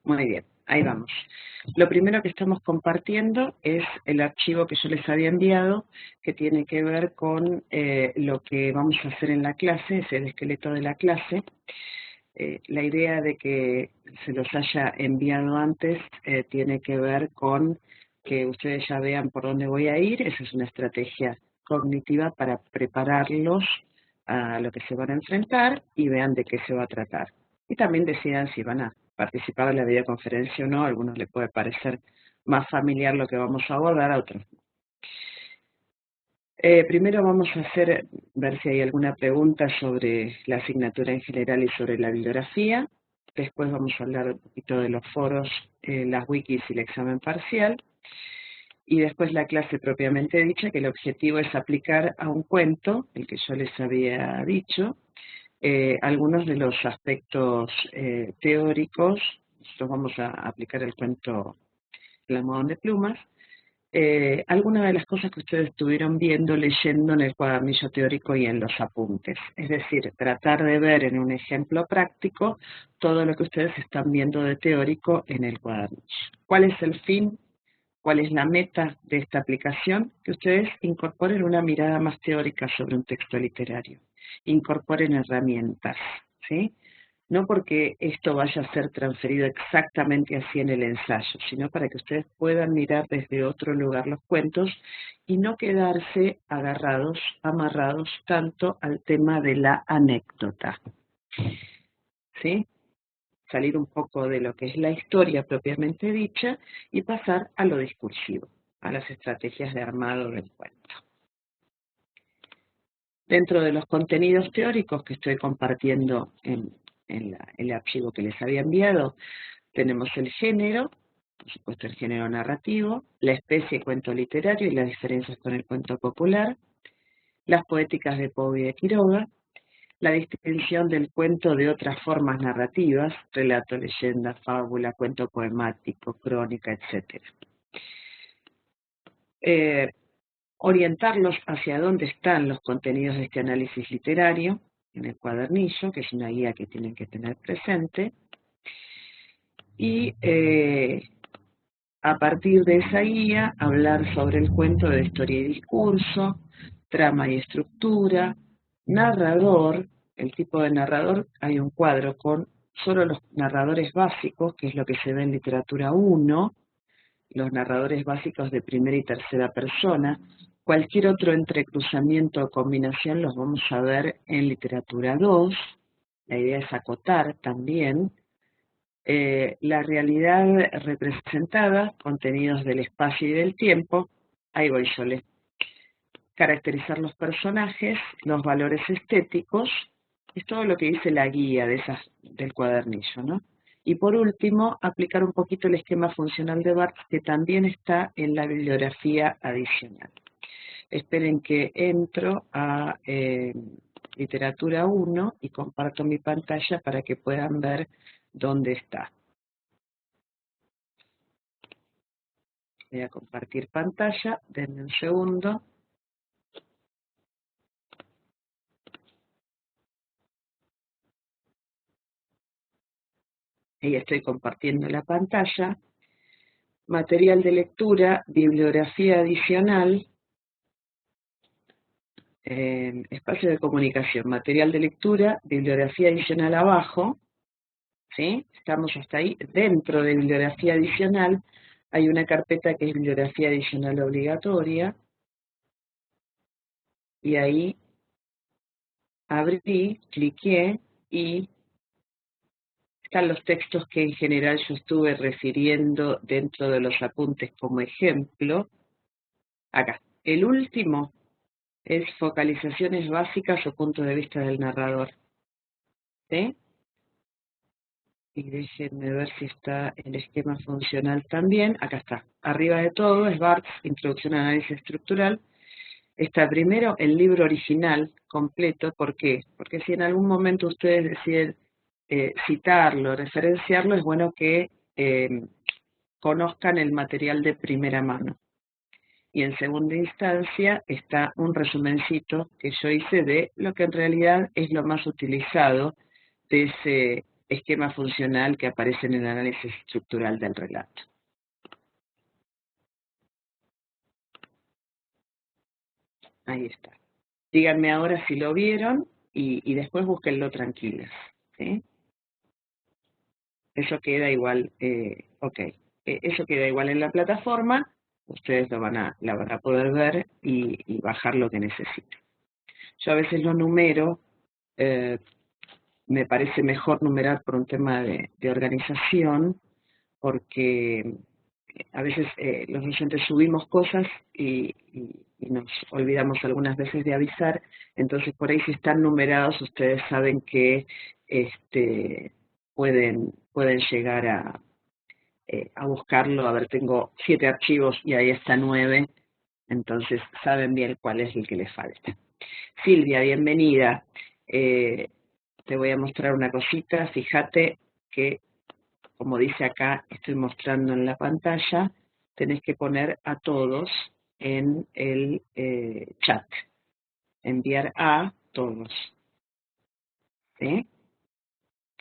Muy bien, ahí vamos. Lo primero que estamos compartiendo es el archivo que yo les había enviado, que tiene que ver con lo que vamos a hacer en la clase, es el esqueleto de la clase. La idea de que se los haya enviado antes tiene que ver con que ustedes ya vean por dónde voy a ir. Esa es una estrategia cognitiva para prepararlos a lo que se van a enfrentar y vean de qué se va a tratar. Y también decidan si van a participar en la videoconferencia o no. A algunos les puede parecer más familiar lo que vamos a abordar, a otros no. Primero vamos a ver si hay alguna pregunta sobre la asignatura en general y sobre la bibliografía. Después vamos a hablar un poquito de los foros, las wikis y el examen parcial. Y después la clase propiamente dicha, que el objetivo es aplicar a un cuento, el que yo les había dicho, algunos de los aspectos teóricos. Nosotros vamos a aplicar el cuento El almohadón de plumas. Algunas de las cosas que ustedes estuvieron viendo, leyendo en el cuadernillo teórico y en los apuntes. Es decir, tratar de ver en un ejemplo práctico todo lo que ustedes están viendo de teórico en el cuadernillo. ¿Cuál es el fin? ¿Cuál es la meta de esta aplicación? Que ustedes incorporen una mirada más teórica sobre un texto literario. Incorporen herramientas, ¿sí? No porque esto vaya a ser transferido exactamente así en el ensayo, sino para que ustedes puedan mirar desde otro lugar los cuentos y no quedarse agarrados, amarrados tanto al tema de la anécdota, ¿sí? Salir un poco de lo que es la historia propiamente dicha y pasar a lo discursivo, a las estrategias de armado del cuento. Dentro de los contenidos teóricos que estoy compartiendo en el archivo que les había enviado, tenemos el género, por supuesto el género narrativo, la especie de cuento literario y las diferencias con el cuento popular, las poéticas de Poe y de Quiroga, la distinción del cuento de otras formas narrativas, relato, leyenda, fábula, cuento poemático, crónica, etc. Orientarlos hacia dónde están los contenidos de este análisis literario en el cuadernillo, que es una guía que tienen que tener presente, y a partir de esa guía hablar sobre el cuento de historia y discurso, trama y estructura, narrador. El tipo de narrador, hay un cuadro con solo los narradores básicos, que es lo que se ve en literatura 1, los narradores básicos de primera y tercera persona. Cualquier otro entrecruzamiento o combinación los vamos a ver en literatura 2. La idea es acotar también la realidad representada, contenidos del espacio y del tiempo. Ahí voy yo, caracterizar los personajes, los valores estéticos, es todo lo que dice la guía del cuadernillo, ¿no? Y por último, aplicar un poquito el esquema funcional de Barthes, que también está en la bibliografía adicional. Esperen que entro a literatura 1 y comparto mi pantalla para que puedan ver dónde está. Voy a compartir pantalla, denme un segundo. Ahí estoy compartiendo la pantalla. Material de lectura, bibliografía adicional, espacio de comunicación, material de lectura, bibliografía adicional abajo, ¿sí? Estamos hasta ahí. Dentro de bibliografía adicional hay una carpeta que es bibliografía adicional obligatoria, y ahí abrí, cliqué y están los textos que en general yo estuve refiriendo dentro de los apuntes como ejemplo. Acá. El último es focalizaciones básicas o punto de vista del narrador. ¿Sí? Y déjenme ver si está el esquema funcional también. Acá está. Arriba de todo es Barthes, Introducción a Análisis Estructural. Está primero el libro original completo. ¿Por qué? Porque si en algún momento ustedes deciden citarlo, referenciarlo, es bueno que conozcan el material de primera mano. Y en segunda instancia está un resumencito que yo hice de lo que en realidad es lo más utilizado de esquema funcional que aparece en el análisis estructural del relato. Ahí está. Díganme ahora si lo vieron y después búsquenlo tranquilas, ¿sí? Eso queda igual, ok. Eso queda igual en la plataforma, ustedes la van a poder ver y bajar lo que necesiten. Yo a veces lo numero, me parece mejor numerar por un tema de organización, porque a veces los docentes subimos cosas y nos olvidamos algunas veces de avisar, entonces por ahí si están numerados ustedes saben que pueden llegar a buscarlo. A ver, tengo 7 archivos y ahí está 9, entonces saben bien cuál es el que les falta. Silvia, bienvenida. Te voy a mostrar una cosita. Fíjate que, como dice acá, estoy mostrando en la pantalla, tenés que poner a todos en el chat. Enviar a todos. ¿Sí?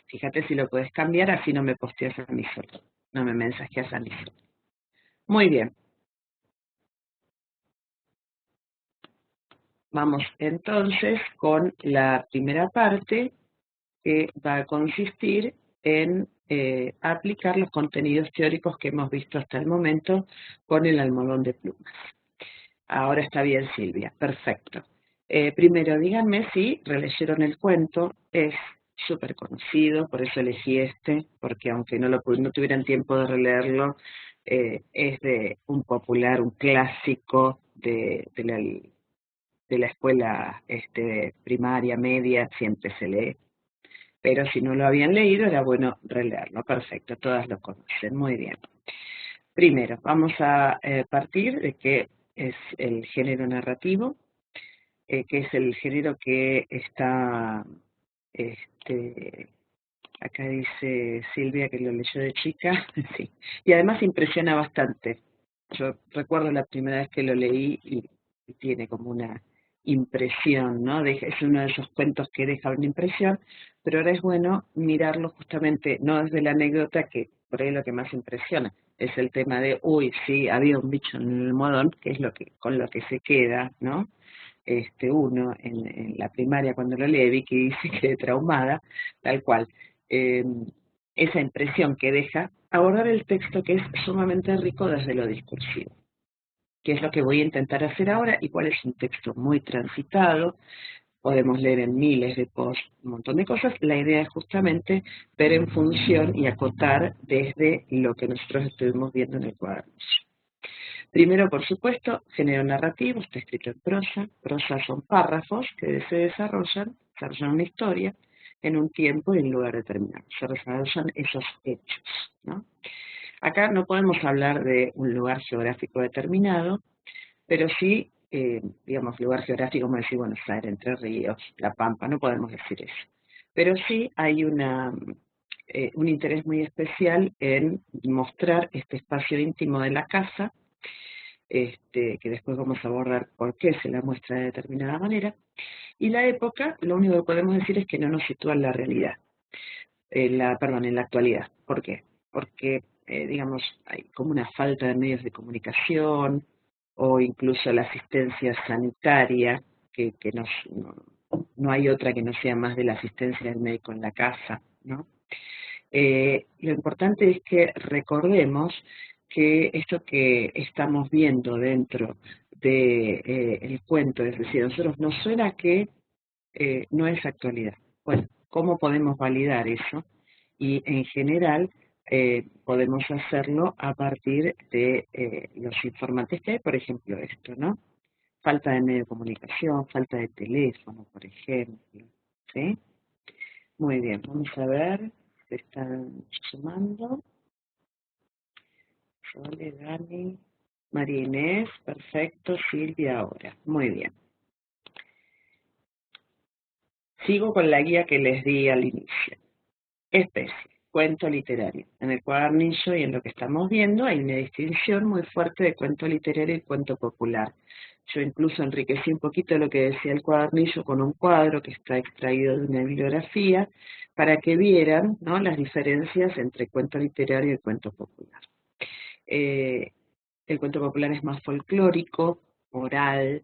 Fíjate si lo puedes cambiar, así no me posteas a mí solo. No me mensajeas a mí solo. Muy bien. Vamos entonces con la primera parte, que va a consistir en aplicar los contenidos teóricos que hemos visto hasta el momento con el almohadón de plumas. Ahora está bien, Silvia, perfecto. Primero, díganme si releyeron el cuento. Es súper conocido, por eso elegí porque aunque no tuvieran tiempo de releerlo, es de un popular, un clásico de la escuela primaria, media, siempre se lee. Pero si no lo habían leído, era bueno releerlo. Perfecto, todas lo conocen. Muy bien. Primero, vamos a partir de qué es el género narrativo, que es el género que está, acá dice Silvia que lo leyó de chica, sí, y además impresiona bastante. Yo recuerdo la primera vez que lo leí y tiene como una impresión, ¿no? Es uno de esos cuentos que deja una impresión, pero ahora es bueno mirarlo justamente, no desde la anécdota, que por ahí lo que más impresiona es el tema de, uy, sí, había un bicho en el almohadón, que es con lo que se queda, ¿no? Uno en la primaria cuando lo lee, Vicky dice que traumada, tal cual. Eh, esa impresión que deja, abordar el texto, que es sumamente rico desde lo discursivo, que es lo que voy a intentar hacer ahora, y cuál es un texto muy transitado. Podemos leer en miles de posts un montón de cosas. La idea es justamente ver en función y acotar desde lo que nosotros estuvimos viendo en el cuaderno. Primero, por supuesto, género narrativo, está escrito en prosa. Prosa son párrafos que se desarrollan una historia en un tiempo y en un lugar determinado. Se desarrollan esos hechos, ¿no? Acá no podemos hablar de un lugar geográfico determinado, pero sí, digamos, lugar geográfico, como decir Buenos Aires, Entre Ríos, La Pampa, no podemos decir eso. Pero sí hay un interés muy especial en mostrar este espacio íntimo de la casa, que después vamos a abordar por qué se la muestra de determinada manera. Y la época, lo único que podemos decir es que no nos sitúa en la realidad, en la actualidad. ¿Por qué? Porque, digamos, hay como una falta de medios de comunicación o incluso la asistencia sanitaria, que no hay otra que no sea más de la asistencia del médico en la casa, ¿no? Lo importante es que recordemos que esto que estamos viendo dentro del cuento, es decir, a nosotros nos suena que no es actualidad. Bueno, ¿cómo podemos validar eso? Y en general podemos hacerlo a partir de los informantes que hay, por ejemplo, esto, ¿no? Falta de medio de comunicación, falta de teléfono, por ejemplo, ¿sí? Muy bien, vamos a ver, se están sumando. Sole, Dani, María Inés, perfecto, Silvia ahora. Muy bien. Sigo con la guía que les di al inicio. Especie, cuento literario. En el cuadernillo y en lo que estamos viendo hay una distinción muy fuerte de cuento literario y cuento popular. Yo incluso enriquecí un poquito lo que decía el cuadernillo con un cuadro que está extraído de una bibliografía para que vieran, ¿no?, las diferencias entre cuento literario y cuento popular. El cuento popular es más folclórico, oral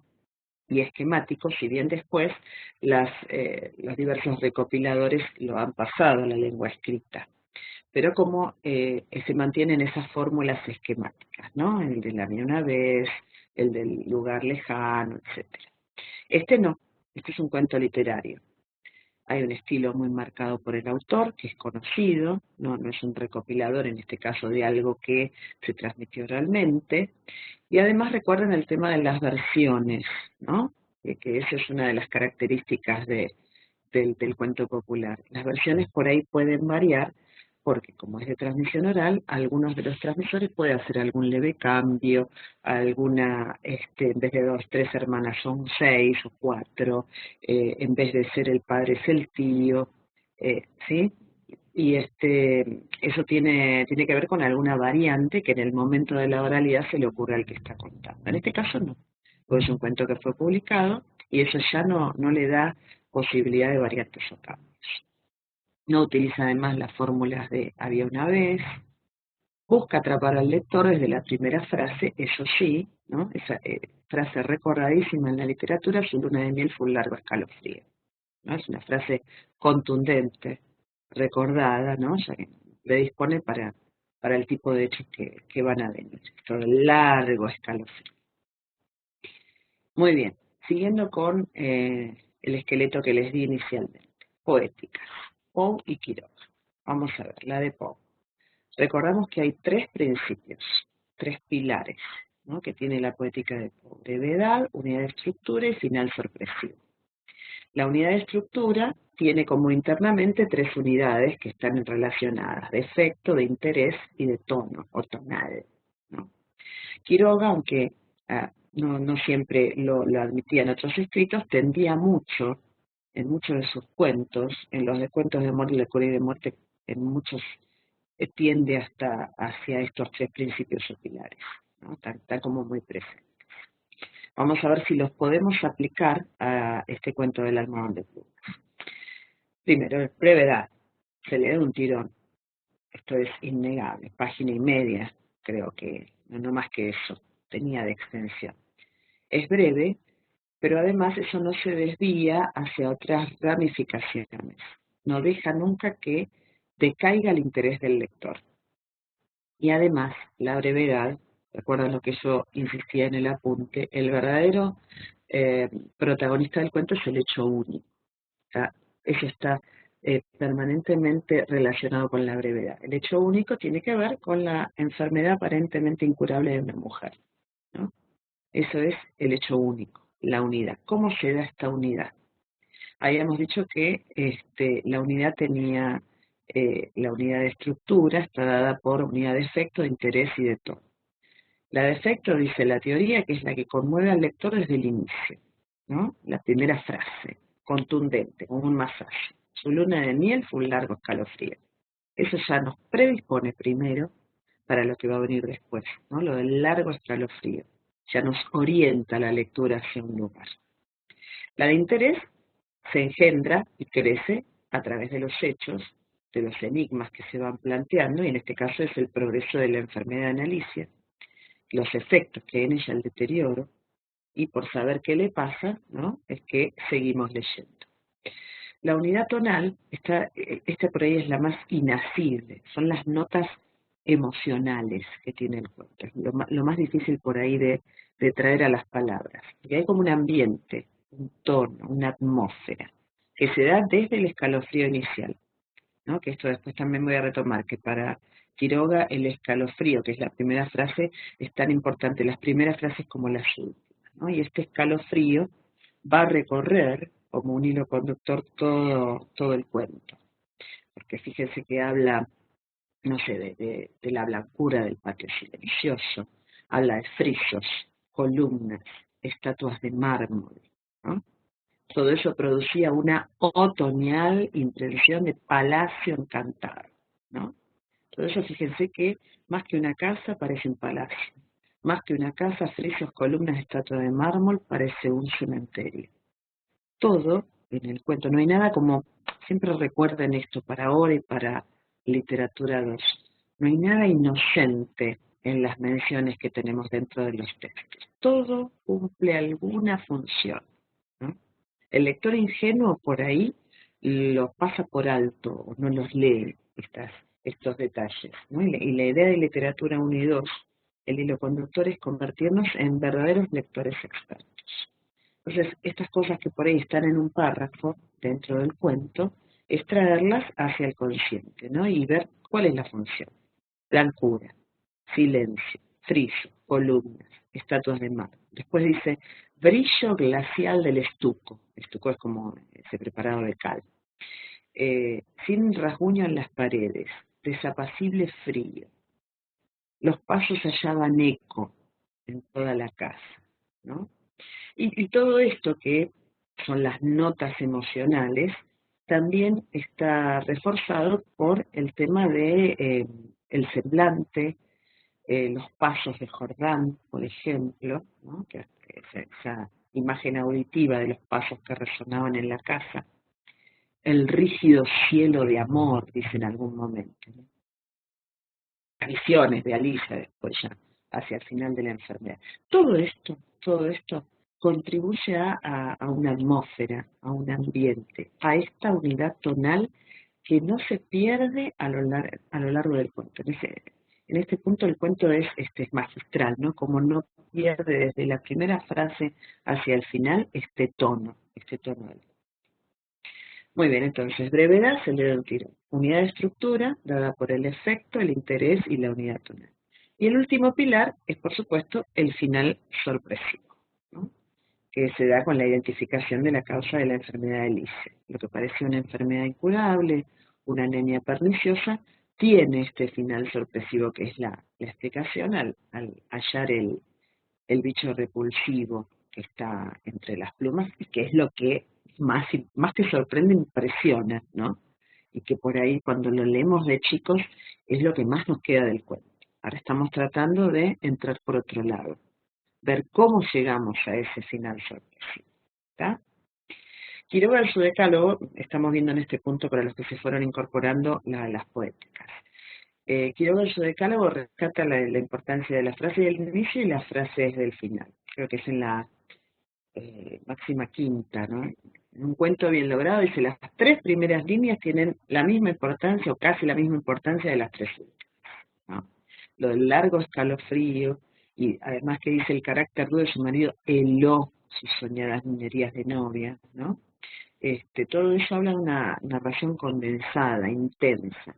y esquemático, si bien después los diversos recopiladores lo han pasado a la lengua escrita. Pero como se mantienen esas fórmulas esquemáticas, ¿no? El de la mía una vez, el del lugar lejano, etc. Este no, este es un cuento literario. Hay un estilo muy marcado por el autor, que es conocido, no es un recopilador, en este caso, de algo que se transmitió oralmente. Y además recuerden el tema de las versiones, ¿no? Que esa es una de las características del cuento popular. Las versiones por ahí pueden variar, porque como es de transmisión oral, algunos de los transmisores pueden hacer algún leve cambio, en vez de 2, 3 hermanas son 6 o 4, en vez de ser el padre es el tío, ¿sí? Y eso tiene que ver con alguna variante que en el momento de la oralidad se le ocurre al que está contando. En este caso no, pues es un cuento que fue publicado y eso ya no le da posibilidad de variantes o cambios. No utiliza además las fórmulas de había una vez, busca atrapar al lector desde la primera frase, eso sí, ¿no? Esa frase recordadísima en la literatura, su luna de miel fue un largo escalofrío, ¿no? Es una frase contundente, recordada, ¿no? Ya que predispone para el tipo de hechos que van a venir. Todo el largo escalofrío. Muy bien, siguiendo con el esqueleto que les di inicialmente. Poéticas, Poe y Quiroga. Vamos a ver, la de Poe. Recordamos que hay 3 principios, 3 pilares, ¿no?, que tiene la poética de Poe: brevedad, unidad de estructura y final sorpresivo. La unidad de estructura tiene como internamente 3 unidades que están relacionadas: de efecto, de interés y de tono o tonal, ¿no? Quiroga, aunque no siempre lo admitía en otros escritos, tendía mucho, en muchos de sus cuentos, en los de cuentos de amor y locura y de muerte, en muchos tiende hacia estos 3 principios o pilares, ¿no? Está como muy presente. Vamos a ver si los podemos aplicar a este cuento del almohadón de plumas. Primero, brevedad. Se lee de un tirón. Esto es innegable. Página y media, creo que, no más que eso, tenía de extensión. Es breve, pero además eso no se desvía hacia otras ramificaciones. No deja nunca que decaiga el interés del lector. Y además, la brevedad, recuerdan lo que yo insistía en el apunte, el verdadero protagonista del cuento es el hecho único. O sea, eso está permanentemente relacionado con la brevedad. El hecho único tiene que ver con la enfermedad aparentemente incurable de una mujer, ¿no? Eso es el hecho único, la unidad. ¿Cómo se da esta unidad? Habíamos dicho que la unidad tenía, la unidad de estructura está dada por unidad de efecto, de interés y de tono. La de efecto, dice la teoría, que es la que conmueve al lector desde el inicio, ¿no? La primera frase, contundente, como un masaje. Su luna de miel fue un largo escalofrío. Eso ya nos predispone primero para lo que va a venir después, ¿no? Lo del largo escalofrío. Ya nos orienta la lectura hacia un lugar. La de interés se engendra y crece a través de los hechos, de los enigmas que se van planteando, y en este caso es el progreso de la enfermedad de Alicia, los efectos que hay en ella el deterioro, y por saber qué le pasa, ¿no?, es que seguimos leyendo. La unidad tonal, esta por ahí es la más inasible, son las notas emocionales que tiene el cuento, es lo más difícil por ahí de traer a las palabras, porque hay como un ambiente, un tono, una atmósfera, que se da desde el escalofrío inicial, ¿no? Que esto después también voy a retomar, que para Quiroga el escalofrío, que es la primera frase, es tan importante, las primeras frases como las últimas, ¿no? Y este escalofrío va a recorrer como un hilo conductor todo el cuento, porque fíjense que habla, no sé, de la blancura del patio silencioso, habla de frisos, columnas, estatuas de mármol, ¿no? Todo eso producía una otoñal impresión de palacio encantado, ¿no? Todo eso, fíjense que más que una casa parece un palacio, Más que una casa, frisos, columnas, estatua de mármol, parece un cementerio. Todo en el cuento, no hay nada como, siempre recuerden esto para ahora y para literatura 2, no hay nada inocente en las menciones que tenemos dentro de los textos. Todo cumple alguna función, ¿no? El lector ingenuo por ahí los pasa por alto o no los lee estos detalles, ¿no? Y la idea de literatura 1 y 2, el hilo conductor es convertirnos en verdaderos lectores expertos. Entonces, estas cosas que por ahí están en un párrafo dentro del cuento, es traerlas hacia el consciente, ¿no? Y ver cuál es la función. Blancura, silencio, friso, columnas, estatuas de mar. Después dice, brillo glacial del estuco. Estuco es como ese preparado de cal. Sin rasguño en las paredes, desapacible frío. Los pasos hallaban eco en toda la casa, ¿no? Y todo esto que son las notas emocionales, también está reforzado por el tema de el semblante, los pasos de Jordán, por ejemplo, ¿no? que esa imagen auditiva de los pasos que resonaban en la casa, el rígido cielo de amor, dice en algún momento, ¿no? Visiones de Alicia después ya, hacia el final de la enfermedad. Todo esto contribuye a una atmósfera, a un ambiente, a esta unidad tonal que no se pierde a lo largo del cuento. En este punto el cuento es magistral, ¿no? Como no pierde desde la primera frase hacia el final este tono del. Muy bien, entonces, brevedad se lee de un tirón. Unidad de estructura, dada por el efecto, el interés y la unidad tonal. Y el último pilar es, por supuesto, el final sorpresivo, ¿no? Que se da con la identificación de la causa de la enfermedad de Lice. Lo que parece una enfermedad incurable, una anemia perniciosa, tiene este final sorpresivo que es la explicación al hallar el bicho repulsivo que está entre las plumas y que es lo que más que sorprende, impresiona, ¿no? Y que por ahí cuando lo leemos de chicos es lo que más nos queda del cuento. Ahora estamos tratando de entrar por otro lado, ver cómo llegamos a ese final sorpresivo. ¿Está? Quiroga del su decálogo, estamos viendo en este punto para los que se fueron incorporando las poéticas. Quiroga del su decálogo rescata la importancia de la frase del inicio y las frases del final. Creo que es en la máxima quinta, ¿no? En un cuento bien logrado dice las 3 primeras líneas tienen la misma importancia o casi la misma importancia de las 3 últimas, ¿no? Lo del largo escalofrío y además que dice el carácter duro de su marido heló sus soñadas niñerías de novia, ¿no? Todo eso habla de una narración condensada, intensa,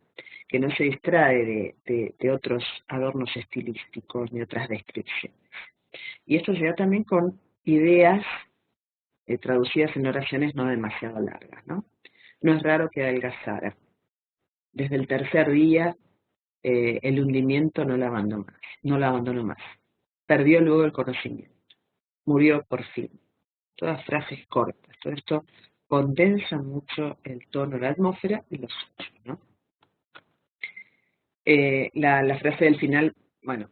que no se distrae de otros adornos estilísticos ni otras descripciones. Y esto se da también con ideas traducidas en oraciones no demasiado largas, ¿no? No es raro que adelgazara. Desde el tercer día el hundimiento no la abandonó más. Perdió luego el conocimiento. Murió por fin. Todas frases cortas. Todo esto condensa mucho el tono, la atmósfera y los hechos, ¿no? La frase del final, bueno,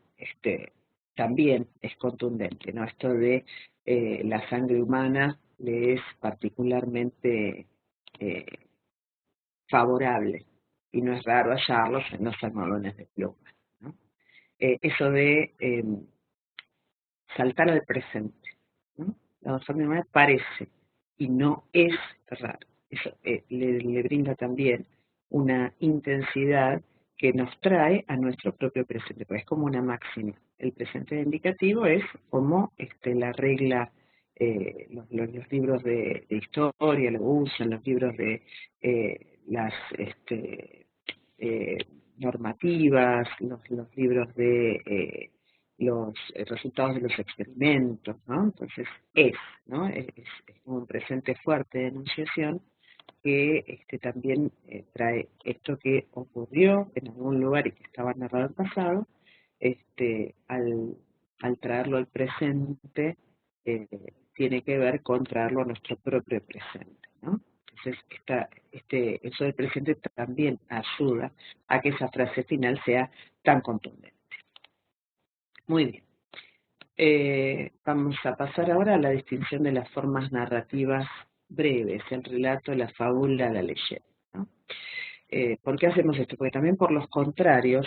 también es contundente, ¿no? Esto de la sangre humana le es particularmente favorable y no es raro hallarlos en los almohadones de pluma, ¿no? Eso de saltar al presente, ¿no? La sangre humana parece y no es raro. Eso le brinda también una intensidad que nos trae a nuestro propio presente, pues es como una máxima. El presente indicativo es como la regla, los libros de historia lo usan, los libros de las eh, normativas, los libros de los resultados de los experimentos, ¿no? Entonces ¿no? Es un presente fuerte de enunciación que también trae esto que ocurrió en algún lugar y que estaba narrado en pasado, al traerlo al presente, eh, tiene que ver con traerlo a nuestro propio presente, ¿no? Entonces, eso del presente también ayuda a que esa frase final sea tan contundente. Muy bien. Vamos a pasar ahora a la distinción de las formas narrativas breves, el relato, la fábula, la leyenda, ¿no? ¿Por qué hacemos esto? Porque también por los contrarios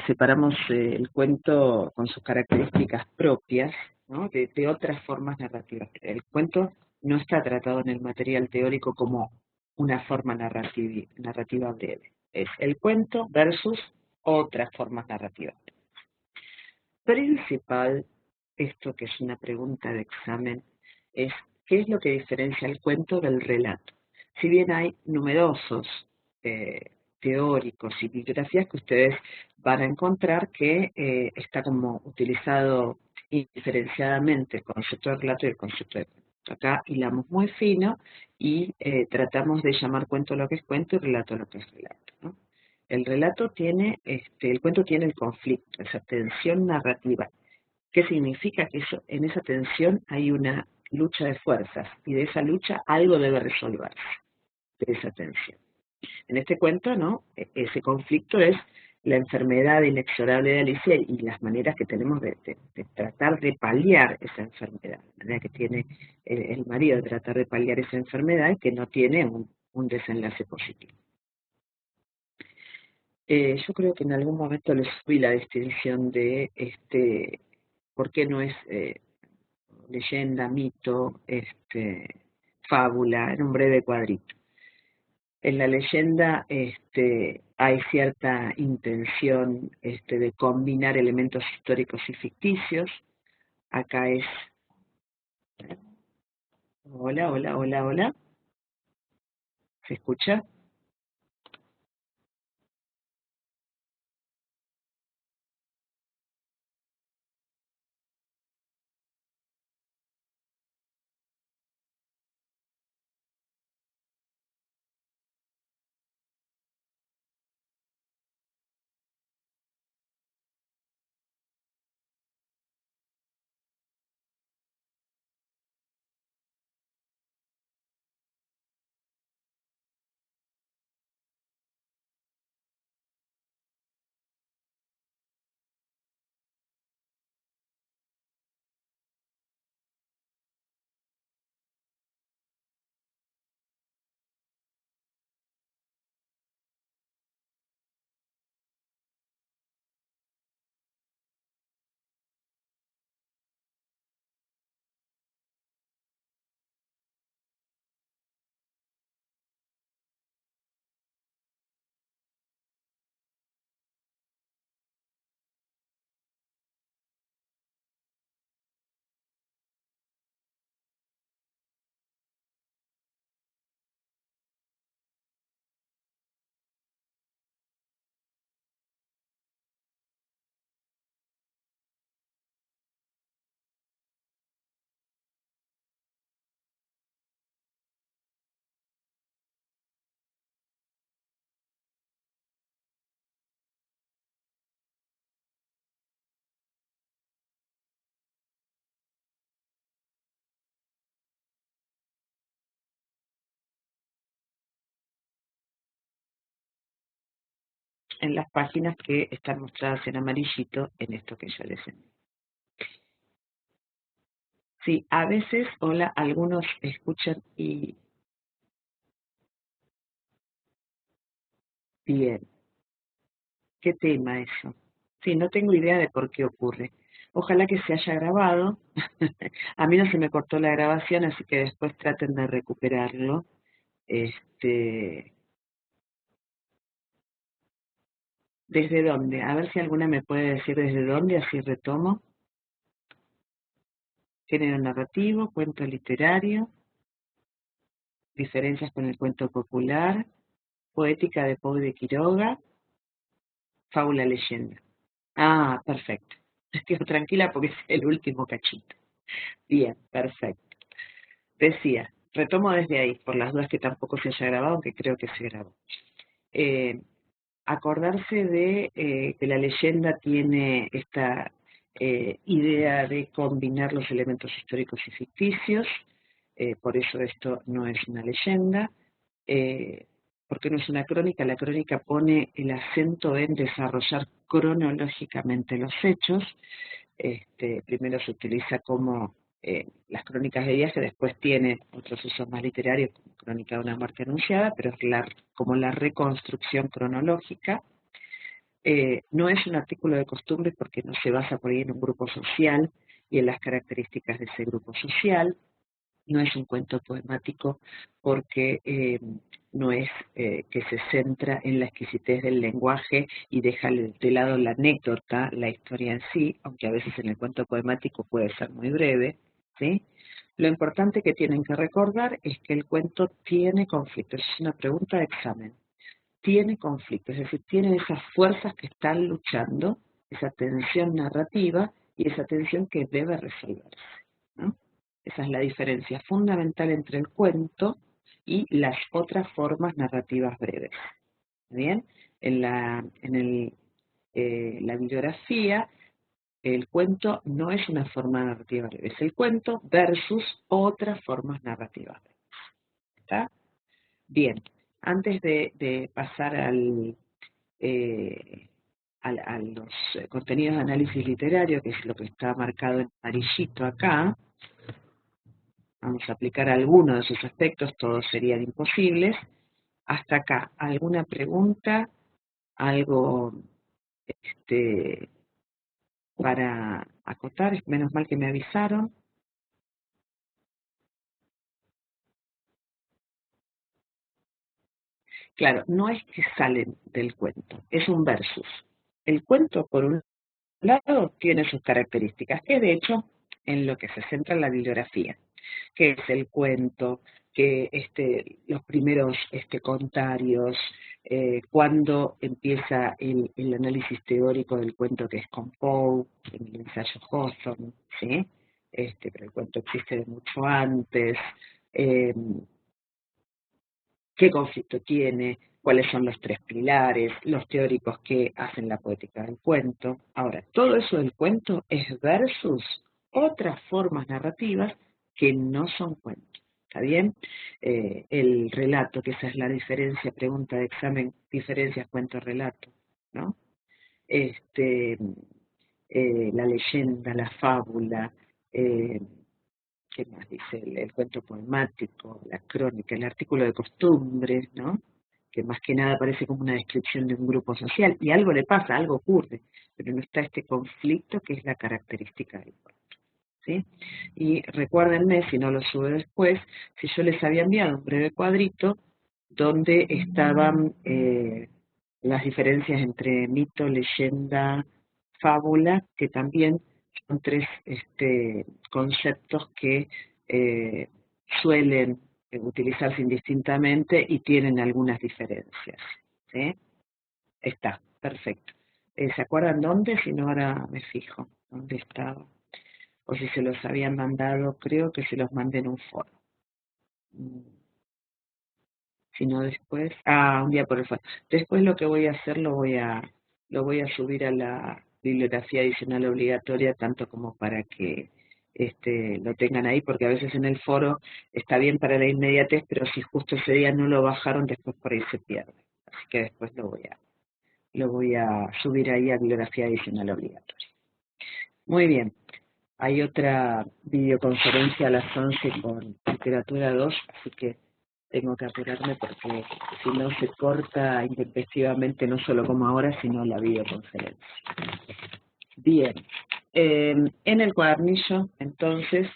separamos el cuento con sus características propias, ¿no? de otras formas narrativas. El cuento no está tratado en el material teórico como una forma narrativa breve. Es el cuento versus otras formas narrativas. Principal, esto que es una pregunta de examen, es ¿qué es lo que diferencia el cuento del relato? Si bien hay numerosos eh, teóricos y bibliografías que ustedes van a encontrar que está como utilizado diferenciadamente el concepto de relato y el concepto de cuento. Acá hilamos muy fino y tratamos de llamar cuento lo que es cuento y relato lo que es relato, ¿no? El relato tiene, el cuento tiene el conflicto, esa tensión narrativa. ¿Qué significa? Que eso, en esa tensión hay una lucha de fuerzas y de esa lucha algo debe resolverse, de esa tensión. En este cuento, ¿no? Ese conflicto es la enfermedad inexorable de Alicia y las maneras que tenemos de tratar de paliar esa enfermedad, la manera que tiene el marido de tratar de paliar esa enfermedad y que no tiene un desenlace positivo. Yo creo que en algún momento les fui la distinción de por qué no es leyenda, mito, fábula, en un breve cuadrito. En la leyenda hay cierta intención de combinar elementos históricos y ficticios. Acá es, hola, hola, hola, hola, ¿se escucha? En las páginas que están mostradas en amarillito en esto que yo les enseñé. Sí, a veces, hola, algunos escuchan y bien, ¿qué tema eso? Sí, no tengo idea de por qué ocurre. Ojalá que se haya grabado. A mí no se me cortó la grabación, así que después traten de recuperarlo. Este, ¿Desde dónde? A ver si alguna me puede decir desde dónde, así retomo. Género narrativo, cuento literario, diferencias con el cuento popular, poética de Poe de Quiroga, fábula leyenda. Ah, perfecto. Estoy tranquila porque es el último cachito. Bien, perfecto. Decía, retomo desde ahí, por las dudas que tampoco se haya grabado, aunque creo que se grabó. Eh, Acordarse de que la leyenda tiene esta idea de combinar los elementos históricos y ficticios, por eso esto no es una leyenda, eh, porque no es una crónica, la crónica pone el acento en desarrollar cronológicamente los hechos, Primero se utiliza como las crónicas de viaje, después tiene otros usos más literarios como crónica de una muerte anunciada, pero es como la reconstrucción cronológica. No es un artículo de costumbres porque no se basa por ahí en un grupo social y en las características de ese grupo social. No es un cuento poemático porque no es que se centra en la exquisitez del lenguaje y deja de lado la anécdota, la historia en sí, aunque a veces en el cuento poemático puede ser muy breve, ¿sí? Lo importante que tienen que recordar es que el cuento tiene conflictos. Es una pregunta de examen. Tiene conflictos, es decir, tiene esas fuerzas que están luchando, esa tensión narrativa y esa tensión que debe resolverse, ¿no? Esa es la diferencia fundamental entre el cuento y las otras formas narrativas breves. ¿Bien? La bibliografía, el cuento no es una forma narrativa breve, es el cuento versus otras formas narrativas breves. ¿Está? Bien, antes de pasar a los contenidos de análisis literario, que es lo que está marcado en amarillito acá, vamos a aplicar algunos de sus aspectos, todos serían imposibles. Hasta acá, ¿alguna pregunta? ¿Algo para acotar? Menos mal que me avisaron. Claro, no es que salen del cuento, es un versus. El cuento, por un lado, tiene sus características, que de hecho en lo que se centra en la bibliografía, que es el cuento, que los primeros contarios, cuando empieza el análisis teórico del cuento que es con Poe, en el ensayo Hawthorne, ¿sí? Pero el cuento existe de mucho antes, eh, qué conflicto tiene, cuáles son los tres pilares, los teóricos que hacen la poética del cuento. Ahora, todo eso del cuento es versus otras formas narrativas que no son cuentos. ¿Está bien? El relato, que esa es la diferencia, pregunta de examen, diferencias cuento-relato, ¿no? La leyenda, la fábula, ¿qué más dice? El cuento poemático, la crónica, el artículo de costumbres, ¿no? Que más que nada parece como una descripción de un grupo social, y algo le pasa, algo ocurre, pero no está este conflicto que es la característica del cuento, ¿sí? Y recuérdenme, si no lo sube después, si yo les había enviado un breve cuadrito donde estaban las diferencias entre mito, leyenda, fábula, que también son tres conceptos que eh, suelen utilizarse indistintamente y tienen algunas diferencias, ¿sí? Está, perfecto. ¿Se acuerdan dónde? Si no, ahora me fijo dónde estaba. O si se los habían mandado, creo que se los mandé en un foro. Si no después, un día por el foro. Después lo que voy a hacer lo voy a subir a la bibliografía adicional obligatoria, tanto como para que lo tengan ahí, porque a veces en el foro está bien para la inmediatez, pero si justo ese día no lo bajaron, después por ahí se pierde. Así que después lo voy a subir ahí a bibliografía adicional obligatoria. Muy bien. Hay otra videoconferencia a las 11 con literatura 2, así que tengo que apurarme porque si no se corta intempestivamente no solo como ahora, sino la videoconferencia. Bien, en el cuadernillo, entonces,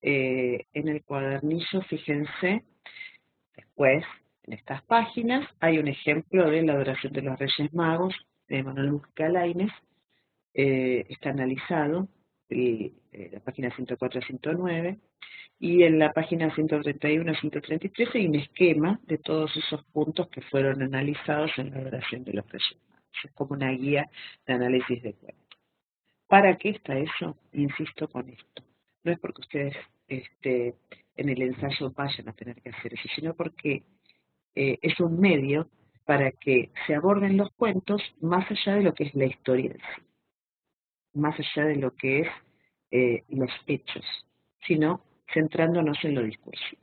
en el cuadernillo, fíjense, después, en estas páginas, hay un ejemplo de la adoración de los Reyes Magos de Manuel Mujica Lainez, está analizado, la página 104 a 109, y en la página 131 a 133 hay un esquema de todos esos puntos que fueron analizados en la adoración de los Reyes Magos. Es como una guía de análisis de cuentos. ¿Para qué está eso? Insisto con esto. No es porque ustedes en el ensayo vayan a tener que hacer eso, sino porque es un medio para que se aborden los cuentos más allá de lo que es la historia en sí, más allá de lo que es los hechos, sino centrándonos en lo discursivo.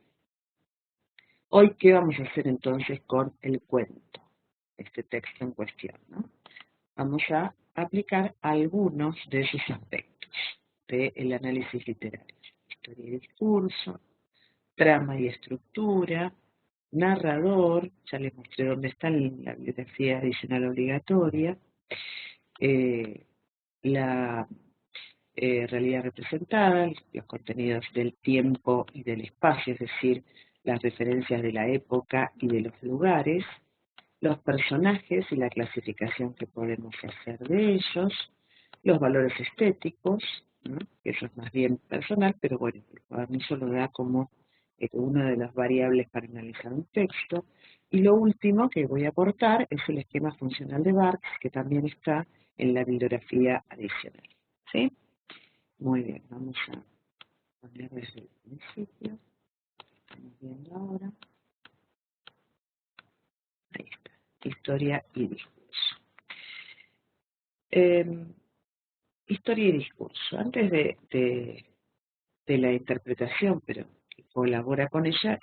Hoy, ¿qué vamos a hacer entonces con el cuento? Este texto en cuestión, ¿no? Vamos a aplicar algunos de sus aspectos. del análisis literario. Historia y discurso, trama y estructura, narrador, ya les mostré dónde está la bibliografía adicional obligatoria, la realidad representada, los contenidos del tiempo y del espacio, es decir, las referencias de la época y de los lugares, los personajes y la clasificación que podemos hacer de ellos, los valores estéticos, ¿no? Eso es más bien personal, pero bueno, a mí solo da como una de las variables para analizar un texto. Y lo último que voy a aportar es el esquema funcional de Barthes, que también está en la bibliografía adicional. ¿Sí? Muy bien, vamos a poner desde el principio. Estamos viendo ahora. Ahí está. Historia y discurso. Historia y discurso. Antes de la interpretación, pero que colabora con ella,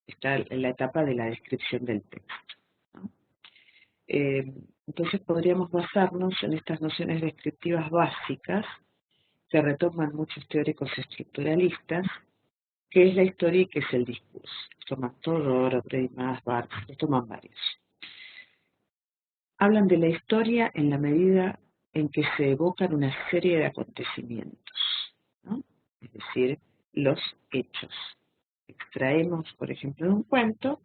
está en la etapa de la descripción del texto, ¿no? Entonces podríamos basarnos en estas nociones descriptivas básicas que retoman muchos teóricos estructuralistas, qué es la historia y qué es el discurso. Toman todo, más Barthes, toman varios. Hablan de la historia en la medida en que se evocan una serie de acontecimientos, ¿no? Es decir, los hechos. Extraemos, por ejemplo, de un cuento,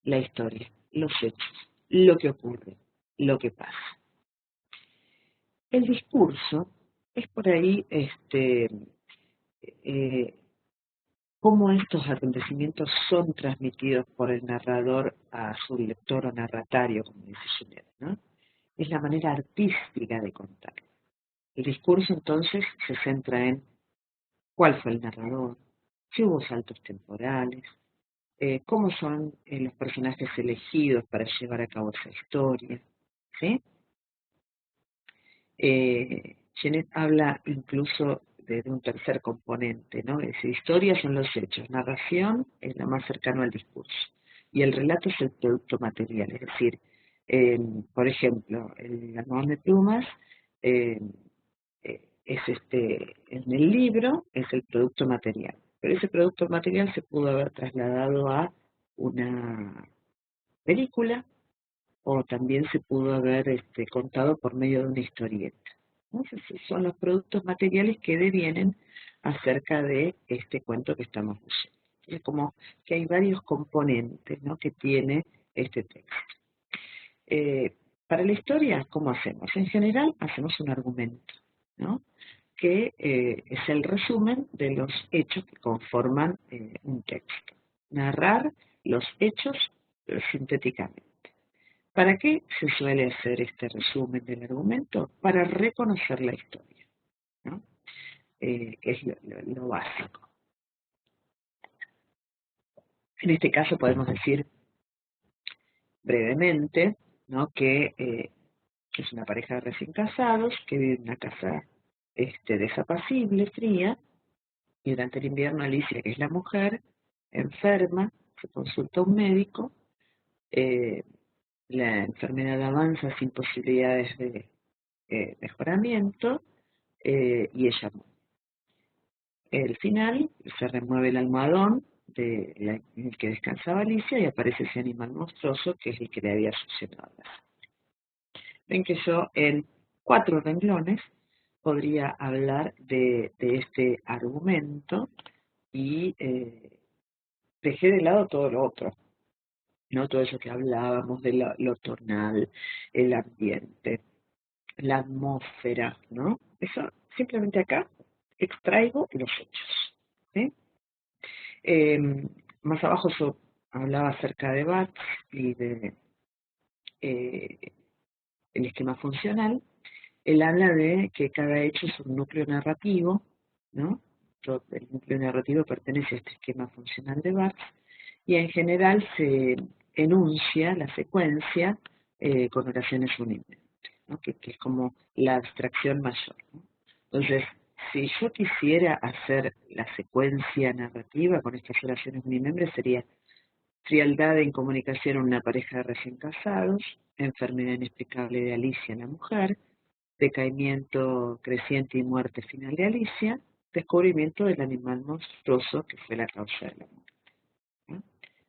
la historia, los hechos, lo que ocurre, lo que pasa. El discurso es por ahí cómo estos acontecimientos son transmitidos por el narrador a su lector o narratario, como dice Juliet, ¿no? Es la manera artística de contar. El discurso entonces se centra en cuál fue el narrador, si hubo saltos temporales, cómo son los personajes elegidos para llevar a cabo esa historia, ¿sí? Genet habla incluso de un tercer componente, ¿no? Es decir, historia son los hechos, narración es lo más cercano al discurso, y el relato es el producto material, es decir, por ejemplo, el almohadón de plumas en el libro es el producto material, pero ese producto material se pudo haber trasladado a una película o también se pudo haber contado por medio de una historieta. Entonces, son los productos materiales que devienen acerca de este cuento que estamos leyendo. Es como que hay varios componentes, ¿no?, que tiene este texto. Para la historia, ¿cómo hacemos? En general, hacemos un argumento, ¿no?, que es el resumen de los hechos que conforman un texto. Narrar los hechos sintéticamente. ¿Para qué se suele hacer este resumen del argumento? Para reconocer la historia, ¿no? Que es lo básico. En este caso podemos decir brevemente, ¿no?, que es una pareja de recién casados que vive en una casa desapacible, fría, y durante el invierno Alicia, que es la mujer, enferma, se consulta a un médico, la enfermedad avanza sin posibilidades de mejoramiento, y ella muere. El final se remueve el almohadón en el que descansaba Alicia y aparece ese animal monstruoso que es el que le había succionado la sangre. Ven que yo en 4 renglones podría hablar de este argumento y dejé de lado todo lo otro, ¿no? Todo eso que hablábamos de lo tonal, el ambiente, la atmósfera, ¿no? Eso simplemente acá extraigo los hechos, ¿sí? Más abajo yo hablaba acerca de Barthes y de el esquema funcional. Él habla de que cada hecho es un núcleo narrativo, ¿no? El núcleo narrativo pertenece a este esquema funcional de Barthes y en general se enuncia la secuencia con oraciones unívocas, ¿no?, que es como la abstracción mayor, ¿no? Entonces, si yo quisiera hacer la secuencia narrativa con estas oraciones unimembres, sería frialdad en comunicación en una pareja de recién casados, enfermedad inexplicable de Alicia, la mujer, decaimiento creciente y muerte final de Alicia, descubrimiento del animal monstruoso que fue la causa de la muerte. ¿No?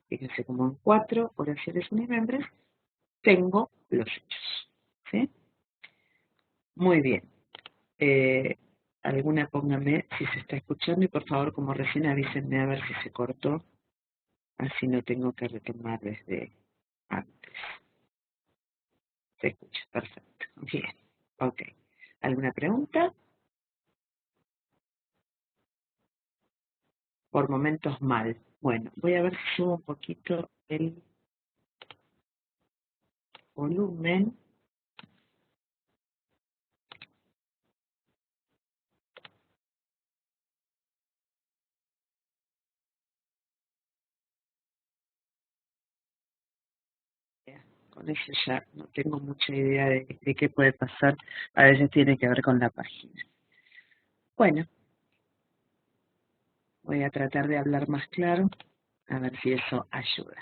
Fíjense como en 4 oraciones unimembres tengo los hechos. ¿Sí? Muy bien. Alguna póngame si se está escuchando y por favor, como recién avísenme a ver si se cortó, así no tengo que retomar desde antes. Se escucha, perfecto. Bien, ok. ¿Alguna pregunta? Por momentos mal. Bueno, voy a ver si subo un poquito el volumen. Con eso ya no tengo mucha idea de qué puede pasar. A veces tiene que ver con la página. Bueno, voy a tratar de hablar más claro, a ver si eso ayuda.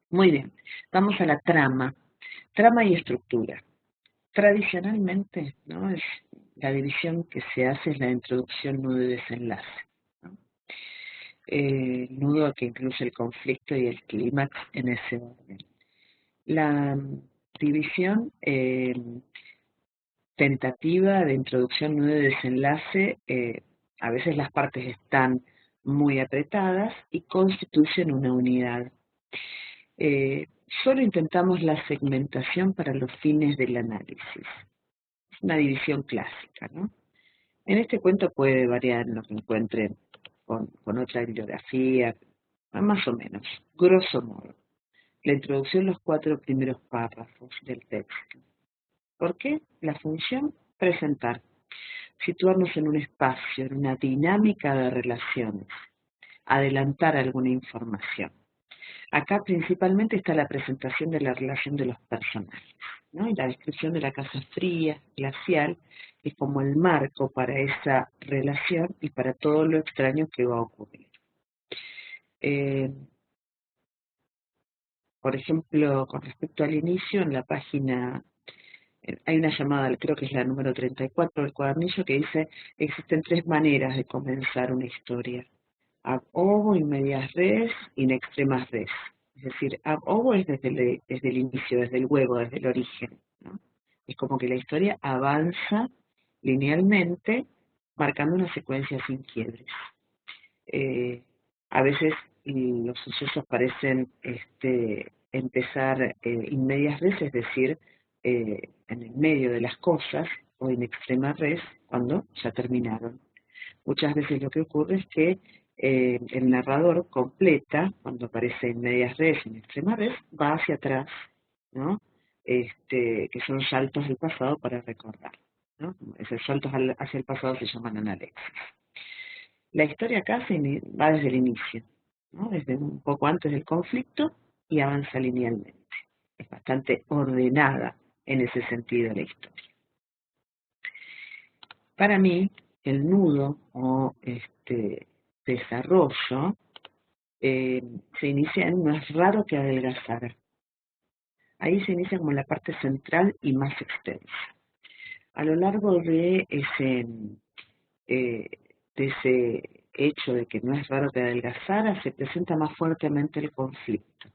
Muy bien, vamos a la trama. Trama y estructura. Tradicionalmente, ¿no? Es la división que se hace es la introducción, nudo y desenlace. ¿No? Nudo que incluye el conflicto y el clímax en ese orden. La división tentativa de introducción, nudo y desenlace, a veces las partes están muy apretadas y constituyen una unidad. Solo intentamos la segmentación para los fines del análisis. Es una división clásica, ¿no? En este cuento puede variar lo que encuentren con otra bibliografía, más o menos, grosso modo. La introducción, los 4 primeros párrafos del texto. ¿Por qué? La función, presentar. Situarnos en un espacio, en una dinámica de relaciones. Adelantar alguna información. Acá principalmente está la presentación de la relación de los personajes, ¿no? Y la descripción de la casa fría, glacial, es como el marco para esa relación y para todo lo extraño que va a ocurrir. Por ejemplo, con respecto al inicio, en la página hay una llamada, creo que es la número 34 del cuadernillo, que dice: existen 3 maneras de comenzar una historia: ab ovo, in medias res, in extremas res. Es decir, ab ovo es desde el inicio, desde el huevo, desde el origen, ¿no? Es como que la historia avanza linealmente, marcando una secuencia sin quiebres. A veces los sucesos parecen empezar in medias res, es decir, en el medio de las cosas, o in extrema res, cuando ya terminaron. Muchas veces lo que ocurre es que el narrador completa, cuando aparece en medias res, en extrema res, va hacia atrás, ¿no? Que son saltos del pasado para recordar, ¿no? Esos saltos hacia el pasado se llaman analexis. La historia acá va desde el inicio, ¿no? Desde un poco antes del conflicto y avanza linealmente. Es bastante ordenada en ese sentido la historia. Para mí, el nudo o desarrollo se inicia en no es raro que adelgazar. Ahí se inicia como la parte central y más extensa. A lo largo de ese hecho de que no es raro que adelgazara, se presenta más fuertemente el conflicto,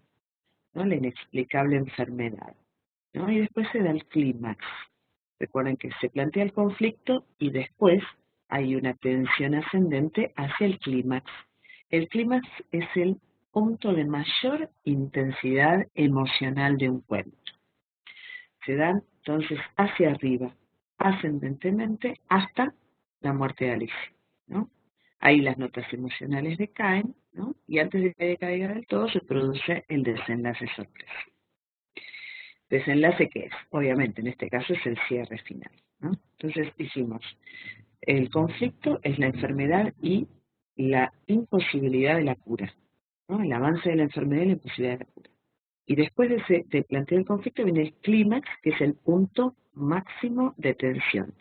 ¿no? La inexplicable enfermedad, ¿no? Y después se da el clímax. Recuerden que se plantea el conflicto y después hay una tensión ascendente hacia el clímax. El clímax es el punto de mayor intensidad emocional de un cuento. Se da entonces hacia arriba, ascendentemente, hasta la muerte de Alicia, ¿no? Ahí las notas emocionales decaen, ¿no? Y antes de que decaiga del todo se produce el desenlace sorpresivo. ¿Desenlace qué es? Obviamente, en este caso es el cierre final, ¿no? Entonces dijimos, el conflicto es la enfermedad y la imposibilidad de la cura, ¿no? El avance de la enfermedad y la imposibilidad de la cura. Y después de plantear el conflicto viene el clímax, que es el punto máximo de tensión,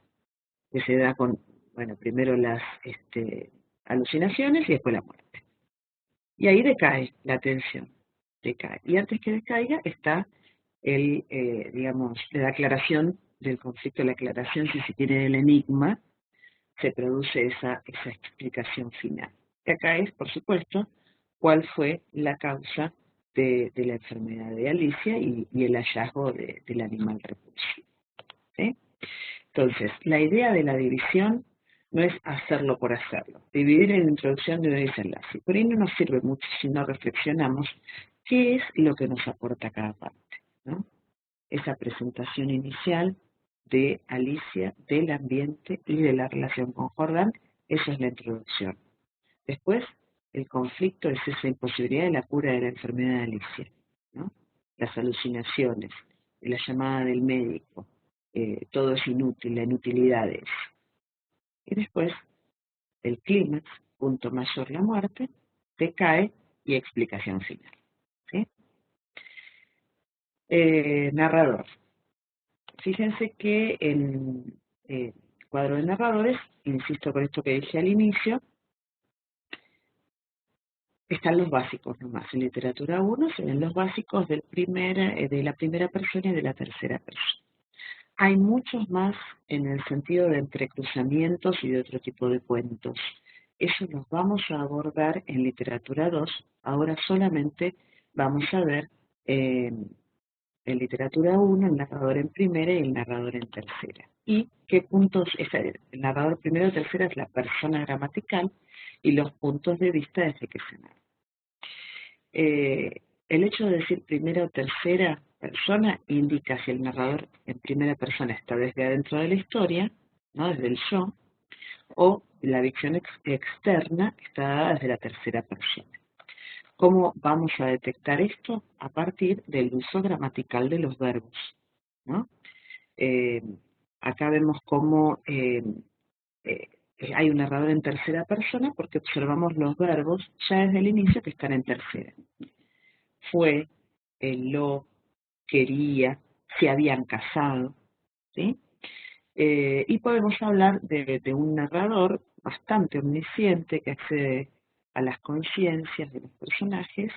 que se da con, bueno, primero las alucinaciones y después la muerte. Y ahí decae la tensión, decae. Y antes que decaiga está digamos, la aclaración del conflicto, la aclaración, si se quiere, del enigma, se produce esa explicación final. Y acá es, por supuesto, cuál fue la causa de la enfermedad de Alicia y el hallazgo del animal repulsivo. ¿Sí? Entonces, la idea de la división no es hacerlo por hacerlo. Dividir en introducción de un desenlace. Por ahí no nos sirve mucho si no reflexionamos qué es lo que nos aporta cada parte, ¿no? Esa presentación inicial de Alicia, del ambiente y de la relación con Jordan, eso es la introducción. Después, el conflicto es esa imposibilidad de la cura de la enfermedad de Alicia, ¿no? Las alucinaciones, la llamada del médico, todo es inútil, la inutilidad es. Y después, el clímax, punto mayor, la muerte, decae y explicación final. ¿Sí? Narrador. Fíjense que en el cuadro de narradores, insisto con esto que dije al inicio, están los básicos nomás. En literatura 1 se ven los básicos de la primera persona y de la tercera persona. Hay muchos más en el sentido de entrecruzamientos y de otro tipo de cuentos. Eso los vamos a abordar en literatura 2. Ahora solamente vamos a ver en literatura 1 el narrador en primera y el narrador en tercera. Y qué puntos, el narrador primero y tercera es la persona gramatical y los puntos de vista desde que se narra. El hecho de decir primera o tercera persona indica si el narrador en primera persona está desde adentro de la historia, ¿no? Desde el yo, o la dicción externa está dada desde la tercera persona. ¿Cómo vamos a detectar esto? A partir del uso gramatical de los verbos, ¿no? Acá vemos cómo hay un narrador en tercera persona porque observamos los verbos ya desde el inicio que están en tercera. Fue, lo, quería, se habían casado, ¿sí? Y podemos hablar de un narrador bastante omnisciente que accede a las conciencias de los personajes,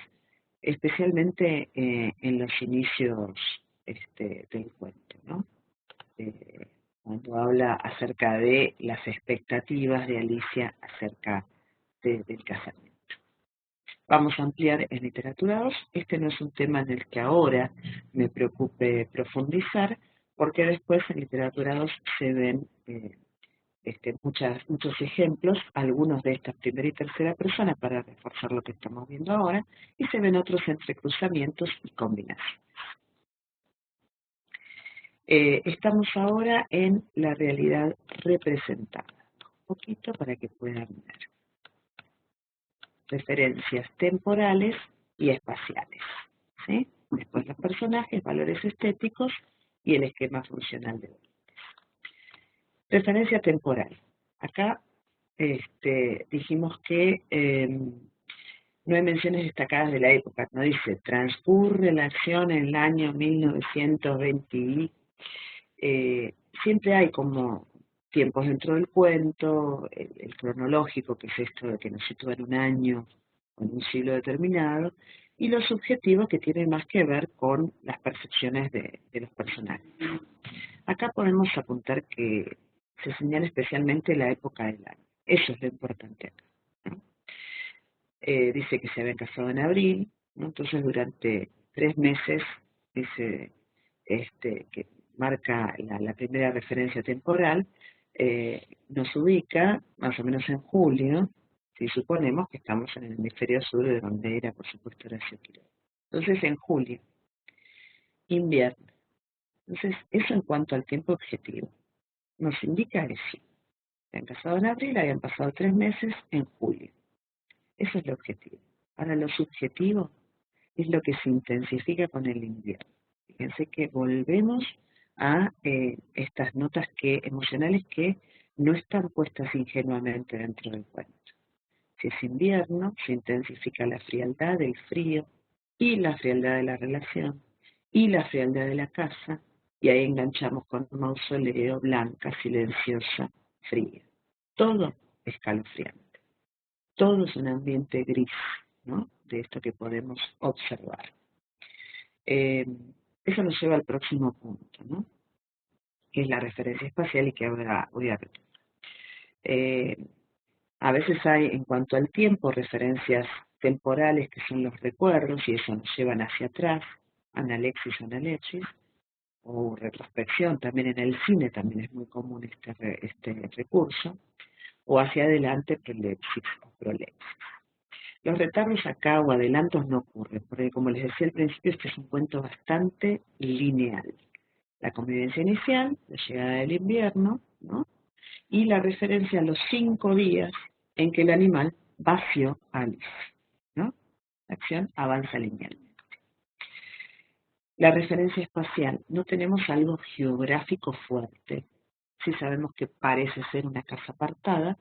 especialmente en los inicios del cuento, ¿no? Cuando habla acerca de las expectativas de Alicia acerca del casamiento. Vamos a ampliar en literatura 2. Este no es un tema en el que ahora me preocupe profundizar, porque después en literatura 2 se ven muchos ejemplos, algunos de esta primera y tercera persona para reforzar lo que estamos viendo ahora, y se ven otros entrecruzamientos y combinaciones. Estamos ahora en la realidad representada. Un poquito para que puedan ver. Referencias temporales y espaciales, ¿sí? Después los personajes, valores estéticos y el esquema funcional de valores. Referencia temporal. Acá dijimos que no hay menciones destacadas de la época, no dice transcurre la acción en el año 1920. Siempre hay como tiempos dentro del cuento, el cronológico, que es esto de que nos sitúa en un año o en un siglo determinado, y lo subjetivo, que tiene más que ver con las percepciones de los personajes. Acá podemos apuntar que se señala especialmente la época del año. Eso es lo importante acá, ¿no? Dice que se habían casado en abril, ¿no? Entonces durante 3 meses dice que marca la primera referencia temporal, nos ubica más o menos en julio, si suponemos que estamos en el hemisferio sur, de donde era, por supuesto, Horacio Quiroga. Entonces, en julio, invierno. Entonces, eso en cuanto al tiempo objetivo. Nos indica que sí. Se han casado en abril, habían pasado 3 meses en julio. Eso es lo objetivo. Ahora, lo subjetivo es lo que se intensifica con el invierno. Fíjense que volvemos a estas notas emocionales que no están puestas ingenuamente dentro del cuento. Si es invierno, se intensifica la frialdad, el frío, y la frialdad de la relación, y la frialdad de la casa, y ahí enganchamos con mausoleo, blanca, silenciosa, fría. Todo escalofriante. Todo es un ambiente gris, ¿no? De esto que podemos observar. Eso nos lleva al próximo punto, ¿no? que es la referencia espacial y que ahora voy a retomar. A veces hay, en cuanto al tiempo, referencias temporales que son los recuerdos y eso nos llevan hacia atrás, analexis, analepsis, o retrospección, también en el cine también es muy común este recurso, o hacia adelante, prolepsis o prolepsis. Los retardos acá o adelantos no ocurren, porque como les decía al principio, este es un cuento bastante lineal. La convivencia inicial, la llegada del invierno, ¿no? Y la referencia a los 5 días en que el animal vació a Alice, ¿no? La acción avanza linealmente. La referencia espacial, no tenemos algo geográfico fuerte. Sí sabemos que parece ser una casa apartada,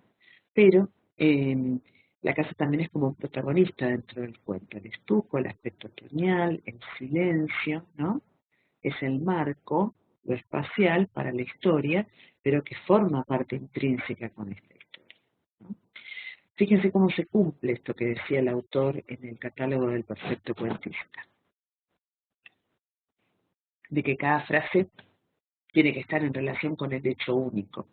pero la casa también es como un protagonista dentro del cuento. El estuco, el aspecto otoñal, el silencio, ¿no? Es el marco, lo espacial para la historia, pero que forma parte intrínseca con esta historia, ¿no? Fíjense cómo se cumple esto que decía el autor en el catálogo del perfecto cuentista, de que cada frase tiene que estar en relación con el hecho único,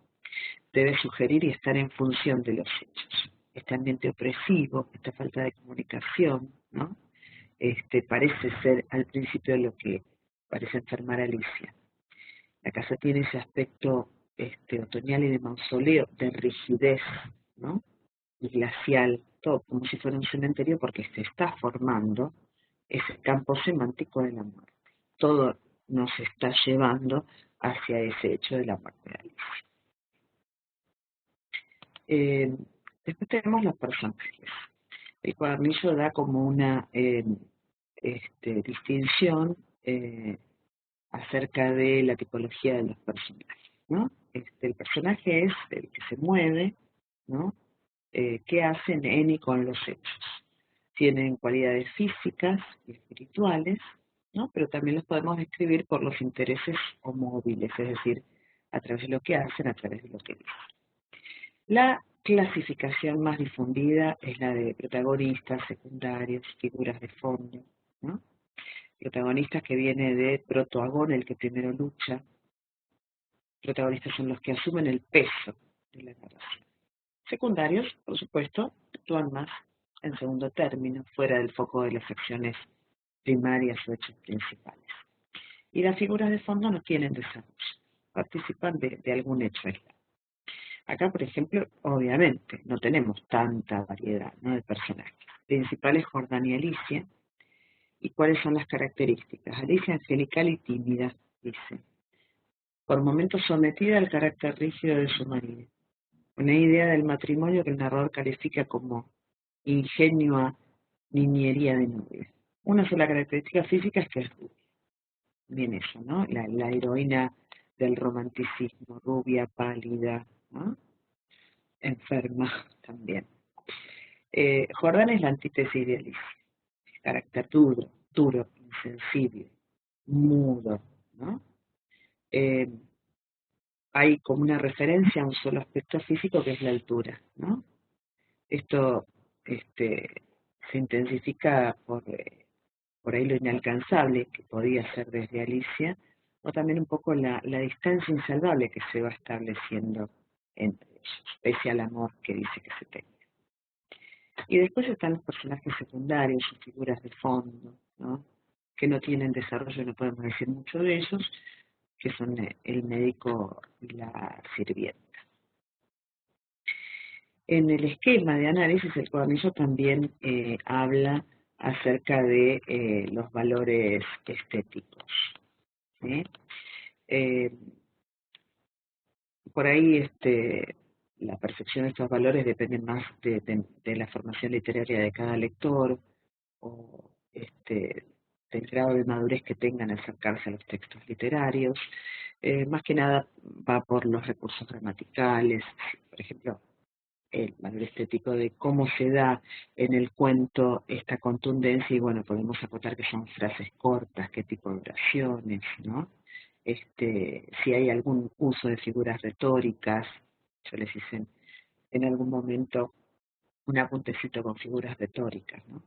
debe sugerir y estar en función de los hechos. Este ambiente opresivo, esta falta de comunicación, ¿no? Parece ser al principio lo que parece enfermar a Alicia. La casa tiene ese aspecto otoñal y de mausoleo, de rigidez, ¿no? Y glacial, todo como si fuera un cementerio porque se está formando ese campo semántico de la muerte. Todo nos está llevando hacia ese hecho de la muerte de Alicia. Después tenemos los personajes. El cuadernillo da como una distinción acerca de la tipología de los personajes, ¿no? El personaje es el que se mueve, ¿no? ¿Qué hacen en y con los hechos? Tienen cualidades físicas y espirituales, ¿no? Pero también los podemos describir por los intereses o móviles, es decir, a través de lo que hacen, a través de lo que dicen. La clasificación más difundida es la de protagonistas, secundarios, figuras de fondo, ¿no? Protagonistas que viene de protoagón, el que primero lucha. Protagonistas son los que asumen el peso de la narración. Secundarios, por supuesto, actúan más en segundo término, fuera del foco de las acciones primarias o hechos principales. Y las figuras de fondo no tienen desarrollo, participan de algún hecho aislado. Acá, por ejemplo, obviamente, no tenemos tanta variedad, ¿no?, de personajes. Principales Jordán y Alicia. ¿Y cuáles son las características? Alicia angelical y tímida, dice. Por momentos sometida al carácter rígido de su marido. Una idea del matrimonio que el narrador califica como ingenua niñería de novia. Una sola característica física es que es rubia. Bien eso, ¿no? La heroína del romanticismo, rubia, pálida, ¿no? Enferma también. Jordán es la antítesis de Alicia. Carácter duro, insensible, mudo, ¿no? Hay como una referencia a un solo aspecto físico que es la altura, ¿no? Esto se intensifica por ahí lo inalcanzable que podía ser desde Alicia, o también un poco la distancia insalvable que se va estableciendo entre ellos, pese al amor que dice que se tenía. Y después están los personajes secundarios, sus figuras de fondo, ¿no?, que no tienen desarrollo, no podemos decir mucho de ellos, que son el médico y la sirvienta. En el esquema de análisis, el cuadernillo también habla acerca de los valores estéticos, ¿sí? Por ahí la percepción de estos valores depende más de la formación literaria de cada lector o del grado de madurez que tengan al acercarse a los textos literarios. Más que nada va por los recursos gramaticales, por ejemplo, el valor estético de cómo se da en el cuento esta contundencia, y bueno, podemos acotar que son frases cortas, qué tipo de oraciones, ¿no? Si hay algún uso de figuras retóricas, yo les hice en algún momento un apuntecito con figuras retóricas, ¿no?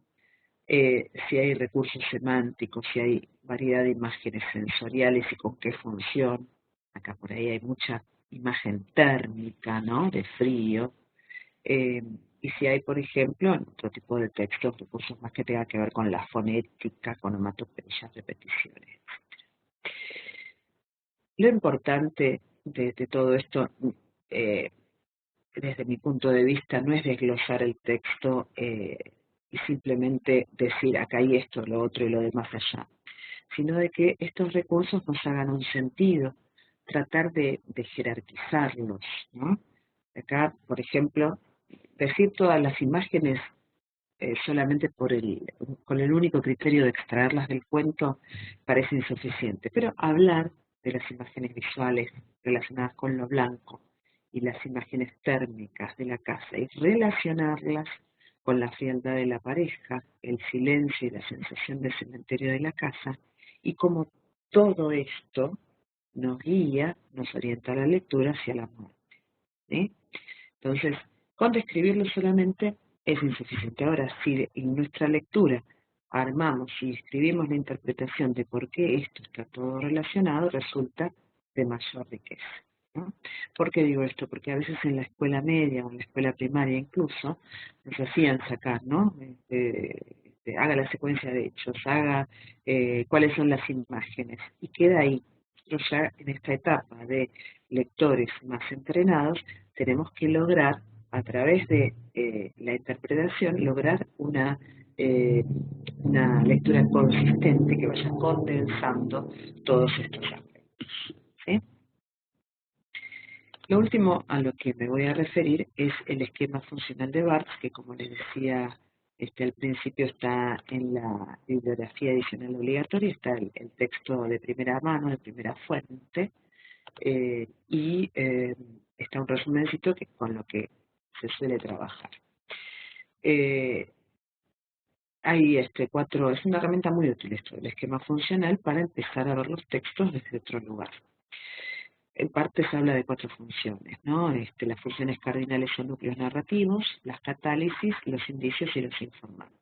Si hay recursos semánticos, si hay variedad de imágenes sensoriales y con qué función, Acá por ahí hay mucha imagen térmica, ¿no? De frío. Y si hay, por ejemplo, en otro tipo de textos, recursos más que tengan que ver con la fonética, con onomatopeyas, repeticiones. Lo importante de todo esto, desde mi punto de vista, no es desglosar el texto y simplemente decir acá hay esto, lo otro y lo demás allá, sino de que estos recursos nos hagan un sentido, tratar de jerarquizarlos, ¿no? Acá, por ejemplo, decir todas las imágenes solamente con el único criterio de extraerlas del cuento parece insuficiente, pero hablar de las imágenes visuales relacionadas con lo blanco y las imágenes térmicas de la casa y relacionarlas con la frialdad de la pareja, el silencio y la sensación de cementerio de la casa, y cómo todo esto nos guía, nos orienta a la lectura hacia la muerte. ¿Sí? Entonces, con describirlo solamente es insuficiente. Ahora, si en nuestra lectura armamos y escribimos la interpretación de por qué esto está todo relacionado, resulta de mayor riqueza, ¿no? ¿Por qué digo esto? Porque a veces en la escuela media o en la escuela primaria incluso nos hacían sacar, ¿no? Haga la secuencia de hechos, haga cuáles son las imágenes, y queda ahí. Nosotros ya en esta etapa de lectores más entrenados tenemos que lograr, a través de la interpretación, lograr una lectura consistente que vaya condensando todos estos aspectos. ¿Sí? Lo último a lo que me voy a referir es el esquema funcional de Barthes, que como les decía al principio está en la bibliografía adicional obligatoria, está el texto de primera mano, de primera fuente, y está un resumencito con lo que se suele trabajar. Hay es una herramienta muy útil esto, el esquema funcional, para empezar a ver los textos desde otro lugar. En parte se habla de 4 funciones, ¿no? Las funciones cardinales son núcleos narrativos, las catálisis, los indicios y los informantes.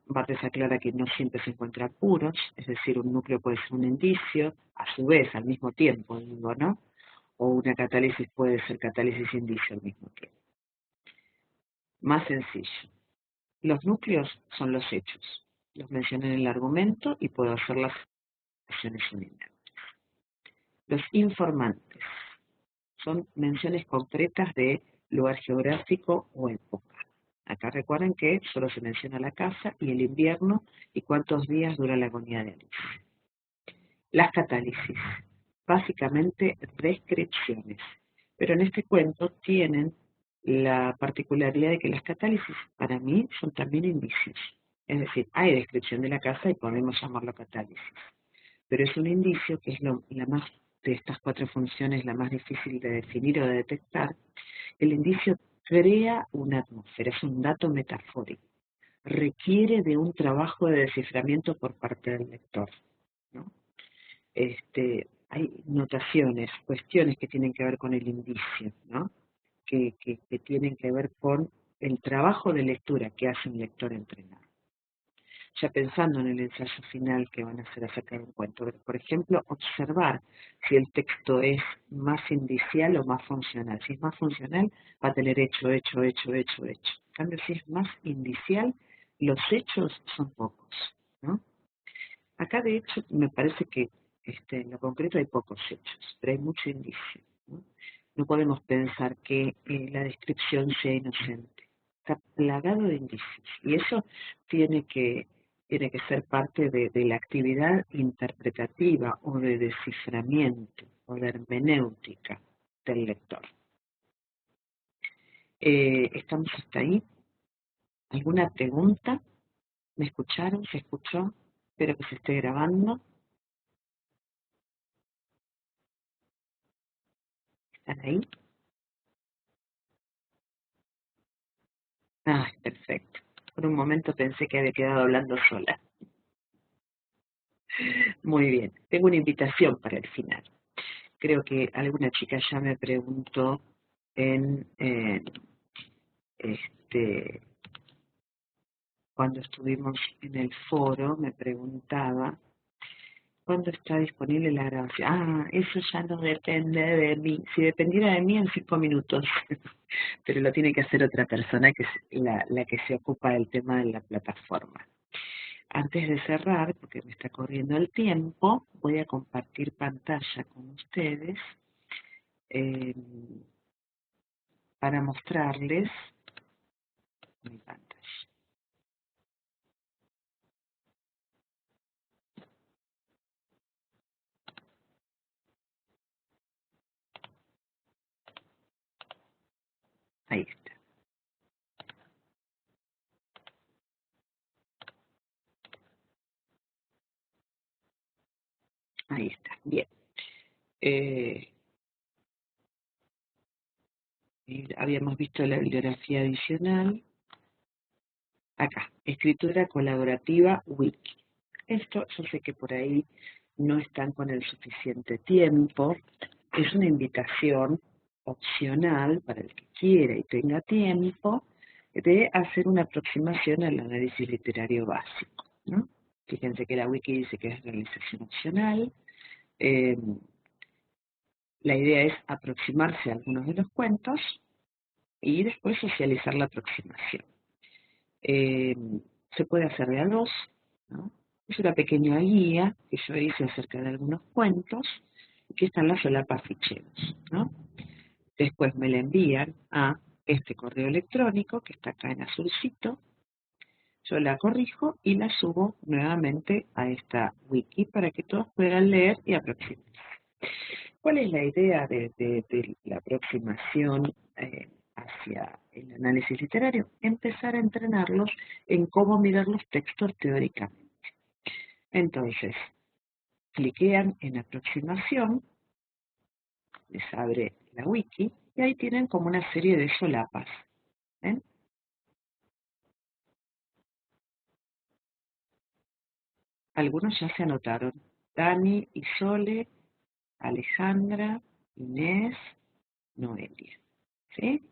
Barthes aclara que no siempre se encuentran puros, es decir, un núcleo puede ser un indicio, a su vez, al mismo tiempo, digo, ¿no? O una catálisis puede ser catálisis e indicio al mismo tiempo. Más sencillo. Los núcleos son los hechos. Los mencioné en el argumento y puedo hacer las acciones unidas. Los informantes son menciones concretas de lugar geográfico o época. Acá recuerden que solo se menciona la casa y el invierno y cuántos días dura la agonía de Alicia. Las catálisis, básicamente descripciones, pero en este cuento tienen la particularidad de que las catálisis para mí son también indicios. Es decir, hay descripción de la casa y podemos llamarlo catálisis, pero es un indicio que es la más de estas 4 funciones, la más difícil de definir o de detectar. El indicio crea una atmósfera, es un dato metafórico, requiere de un trabajo de desciframiento por parte del lector, ¿no? Hay notaciones, cuestiones que tienen que ver con el indicio, ¿no? Que tienen que ver con el trabajo de lectura que hace un lector entrenado. Ya pensando en el ensayo final que van a hacer acerca de un cuento, por ejemplo, observar si el texto es más indicial o más funcional. Si es más funcional, va a tener hecho. En cambio, si es más indicial, los hechos son pocos, ¿no? Acá, de hecho, me parece que en lo concreto hay pocos hechos, pero hay mucho indicio, ¿no? No podemos pensar que la descripción sea inocente. Está plagado de indicios. Y eso tiene que ser parte de la actividad interpretativa o de desciframiento o de hermenéutica del lector. ¿Estamos hasta ahí? ¿Alguna pregunta? ¿Me escucharon? ¿Se escuchó? Espero que se esté grabando. ¿Están ahí? Ah, perfecto. Por un momento pensé que había quedado hablando sola. Muy bien. Tengo una invitación para el final. Creo que alguna chica ya me preguntó cuando estuvimos en el foro, me preguntaba ¿Cuándo está disponible la grabación? Ah, eso ya no depende de mí. Si dependiera de mí, en 5 minutos. Pero lo tiene que hacer otra persona que es la que se ocupa del tema de la plataforma. Antes de cerrar, porque me está corriendo el tiempo, voy a compartir pantalla con ustedes eh, para mostrarles mi pantalla. Ahí está. Ahí está. Bien. Habíamos visto la bibliografía adicional. Acá, escritura colaborativa wiki. Esto yo sé que por ahí no están con el suficiente tiempo. Es una invitación opcional para el que quiera y tenga tiempo de hacer una aproximación al análisis literario básico, ¿no? Fíjense que la wiki dice que es realización opcional. Eh, la idea es aproximarse a algunos de los cuentos y después socializar la aproximación. Se puede hacer de a dos, ¿no? Es una pequeña guía que yo hice acerca de algunos cuentos y que están las solapas ficheros, ¿no? Después me la envían a este correo electrónico que está acá en azulcito, yo la corrijo y la subo nuevamente a esta wiki para que todos puedan leer y aproximarse. ¿Cuál es la idea de la aproximación hacia el análisis literario? Empezar a entrenarlos en cómo mirar los textos teóricamente. Entonces, cliquean en aproximación, les abre la wiki y ahí tienen como una serie de solapas. ¿Ven? Algunos ya se anotaron. Dani, Isole, Alejandra, Inés, Noelia. ¿Sí?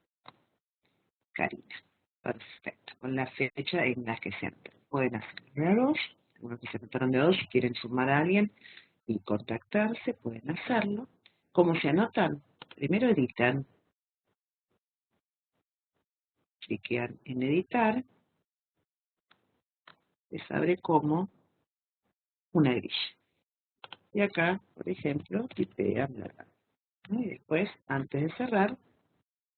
Karina. Perfecto. Con la fecha en la que se anotan. Pueden hacer de dos. Algunos que se anotaron de dos, si quieren sumar a alguien y contactarse, pueden hacerlo. ¿Cómo se anotan? Primero editan. Cliquean en editar. Les abre como una grilla. Y acá, por ejemplo, tipean, bla, bla. Y después, antes de cerrar,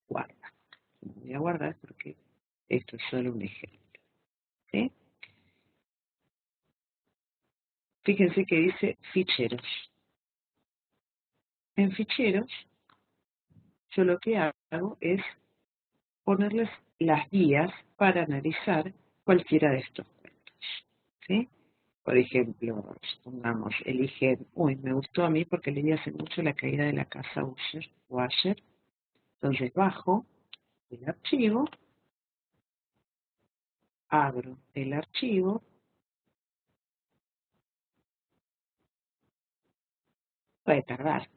guarda. No voy a guardar porque esto es solo un ejemplo. ¿Sí? Fíjense que dice ficheros. En ficheros, yo lo que hago es ponerles las guías para analizar cualquiera de estos cuentos. ¿Sí? Por ejemplo, supongamos, eligen, me gustó a mí porque leí hace mucho La caída de la casa Washer. Entonces bajo el archivo, abro el archivo, puede tardar.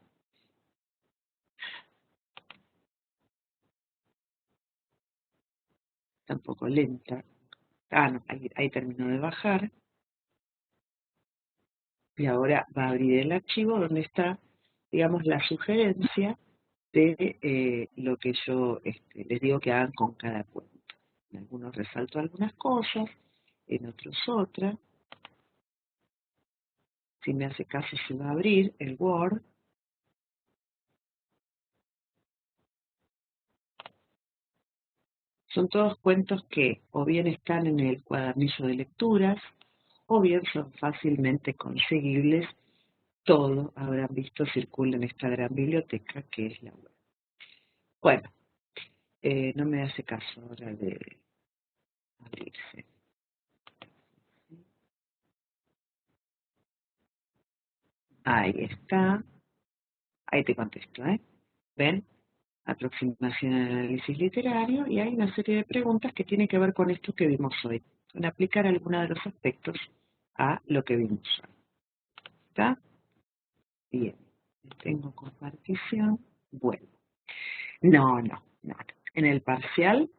Está un poco lenta. Ah, no, ahí terminó de bajar. Y ahora va a abrir el archivo donde está, digamos, la sugerencia de lo que yo les digo que hagan con cada cuento. En algunos resalto algunas cosas, en otros otras. Si me hace caso se va a abrir el Word. Son todos cuentos que o bien están en el cuadernillo de lecturas o bien son fácilmente conseguibles. Todo, habrán visto, circula en esta gran biblioteca que es la web. Bueno, no me hace caso ahora de abrirse. Ahí está. Ahí te contesto, ¿eh? ¿Ven? Aproximación al análisis literario y hay una serie de preguntas que tienen que ver con esto que vimos hoy, con aplicar alguno de los aspectos a lo que vimos hoy. ¿Está? Bien. Tengo compartición. Bueno. No. En el parcial,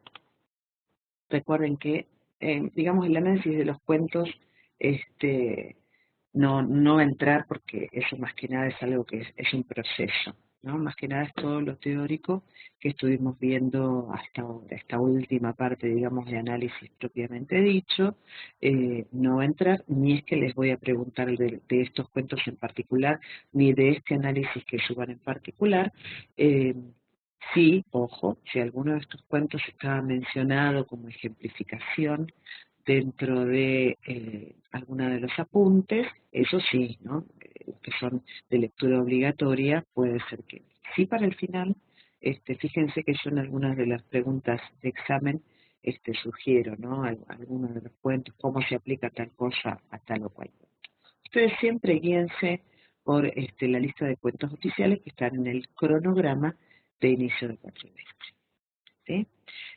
recuerden que, digamos, el análisis de los cuentos, no entrar porque eso más que nada es algo que es un proceso, ¿no? Más que nada es todo lo teórico que estuvimos viendo hasta ahora, esta última parte, digamos, de análisis propiamente dicho, no entrar, ni es que les voy a preguntar de estos cuentos en particular, ni de este análisis que suban en particular. Sí, ojo, si alguno de estos cuentos estaba mencionado como ejemplificación dentro de alguno de los apuntes, eso sí, ¿no? Los que son de lectura obligatoria, puede ser que sí para el final. Fíjense que yo en algunas de las preguntas de examen sugiero, ¿no? Algunos de los cuentos, cómo se aplica tal cosa a tal o cual cuento. Ustedes siempre guíense por la lista de cuentos oficiales que están en el cronograma de inicio del cuatrimestre. ¿Sí?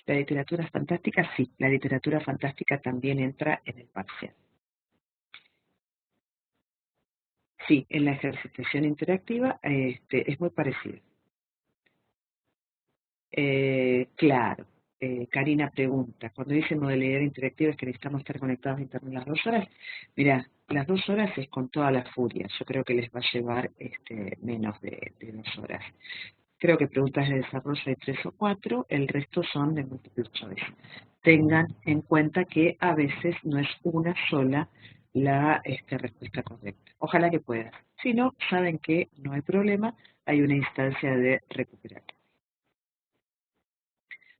La literatura fantástica, sí, la literatura fantástica también entra en el parcial. Sí, en la ejercitación interactiva es muy parecido. Claro, Karina pregunta, cuando dice modalidad interactiva es que necesitamos estar conectados a internet las 2 horas. Mira, las 2 horas es con toda la furia, yo creo que les va a llevar menos de 2 horas. Creo que preguntas de desarrollo hay 3 o 4, el resto son de multiple choice. Tengan en cuenta que a veces no es una sola la respuesta correcta. Ojalá que puedan. Si no, saben que no hay problema, hay una instancia de recuperar.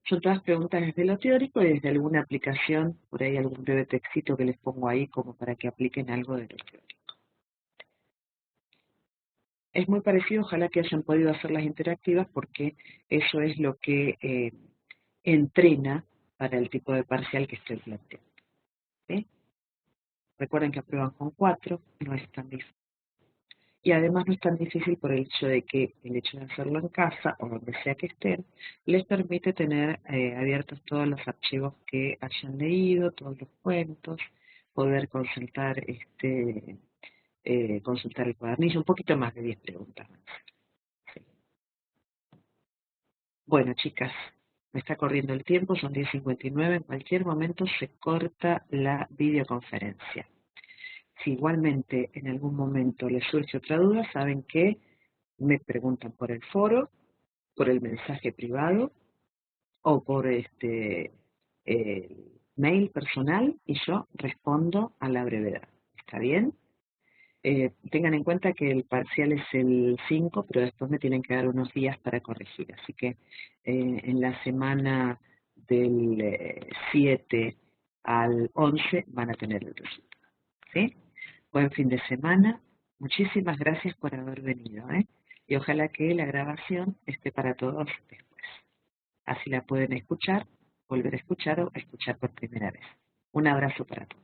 Son todas preguntas desde lo teórico y desde alguna aplicación, por ahí algún breve textito que les pongo ahí como para que apliquen algo de lo teórico. Es muy parecido, ojalá que hayan podido hacer las interactivas porque eso es lo que entrena para el tipo de parcial que estoy planteando. ¿Sí? Recuerden que aprueban con 4, no es tan difícil. Y además no es tan difícil por el hecho de que el hecho de hacerlo en casa o donde sea que estén, les permite tener abiertos todos los archivos que hayan leído, todos los cuentos, poder consultar el cuadernillo, un poquito más de 10 preguntas más. Sí. Bueno, chicas, me está corriendo el tiempo, son 10:59, en cualquier momento se corta la videoconferencia. Si igualmente en algún momento les surge otra duda, saben que me preguntan por el foro, por el mensaje privado o por mail personal y yo respondo a la brevedad. ¿Está bien? Tengan en cuenta que el parcial es el 5, pero después me tienen que dar unos días para corregir. Así que en la semana del 7 al 11 van a tener el resultado. ¿Sí? Buen fin de semana. Muchísimas gracias por haber venido. Y ojalá que la grabación esté para todos después. Así la pueden escuchar, volver a escuchar o escuchar por primera vez. Un abrazo para todos.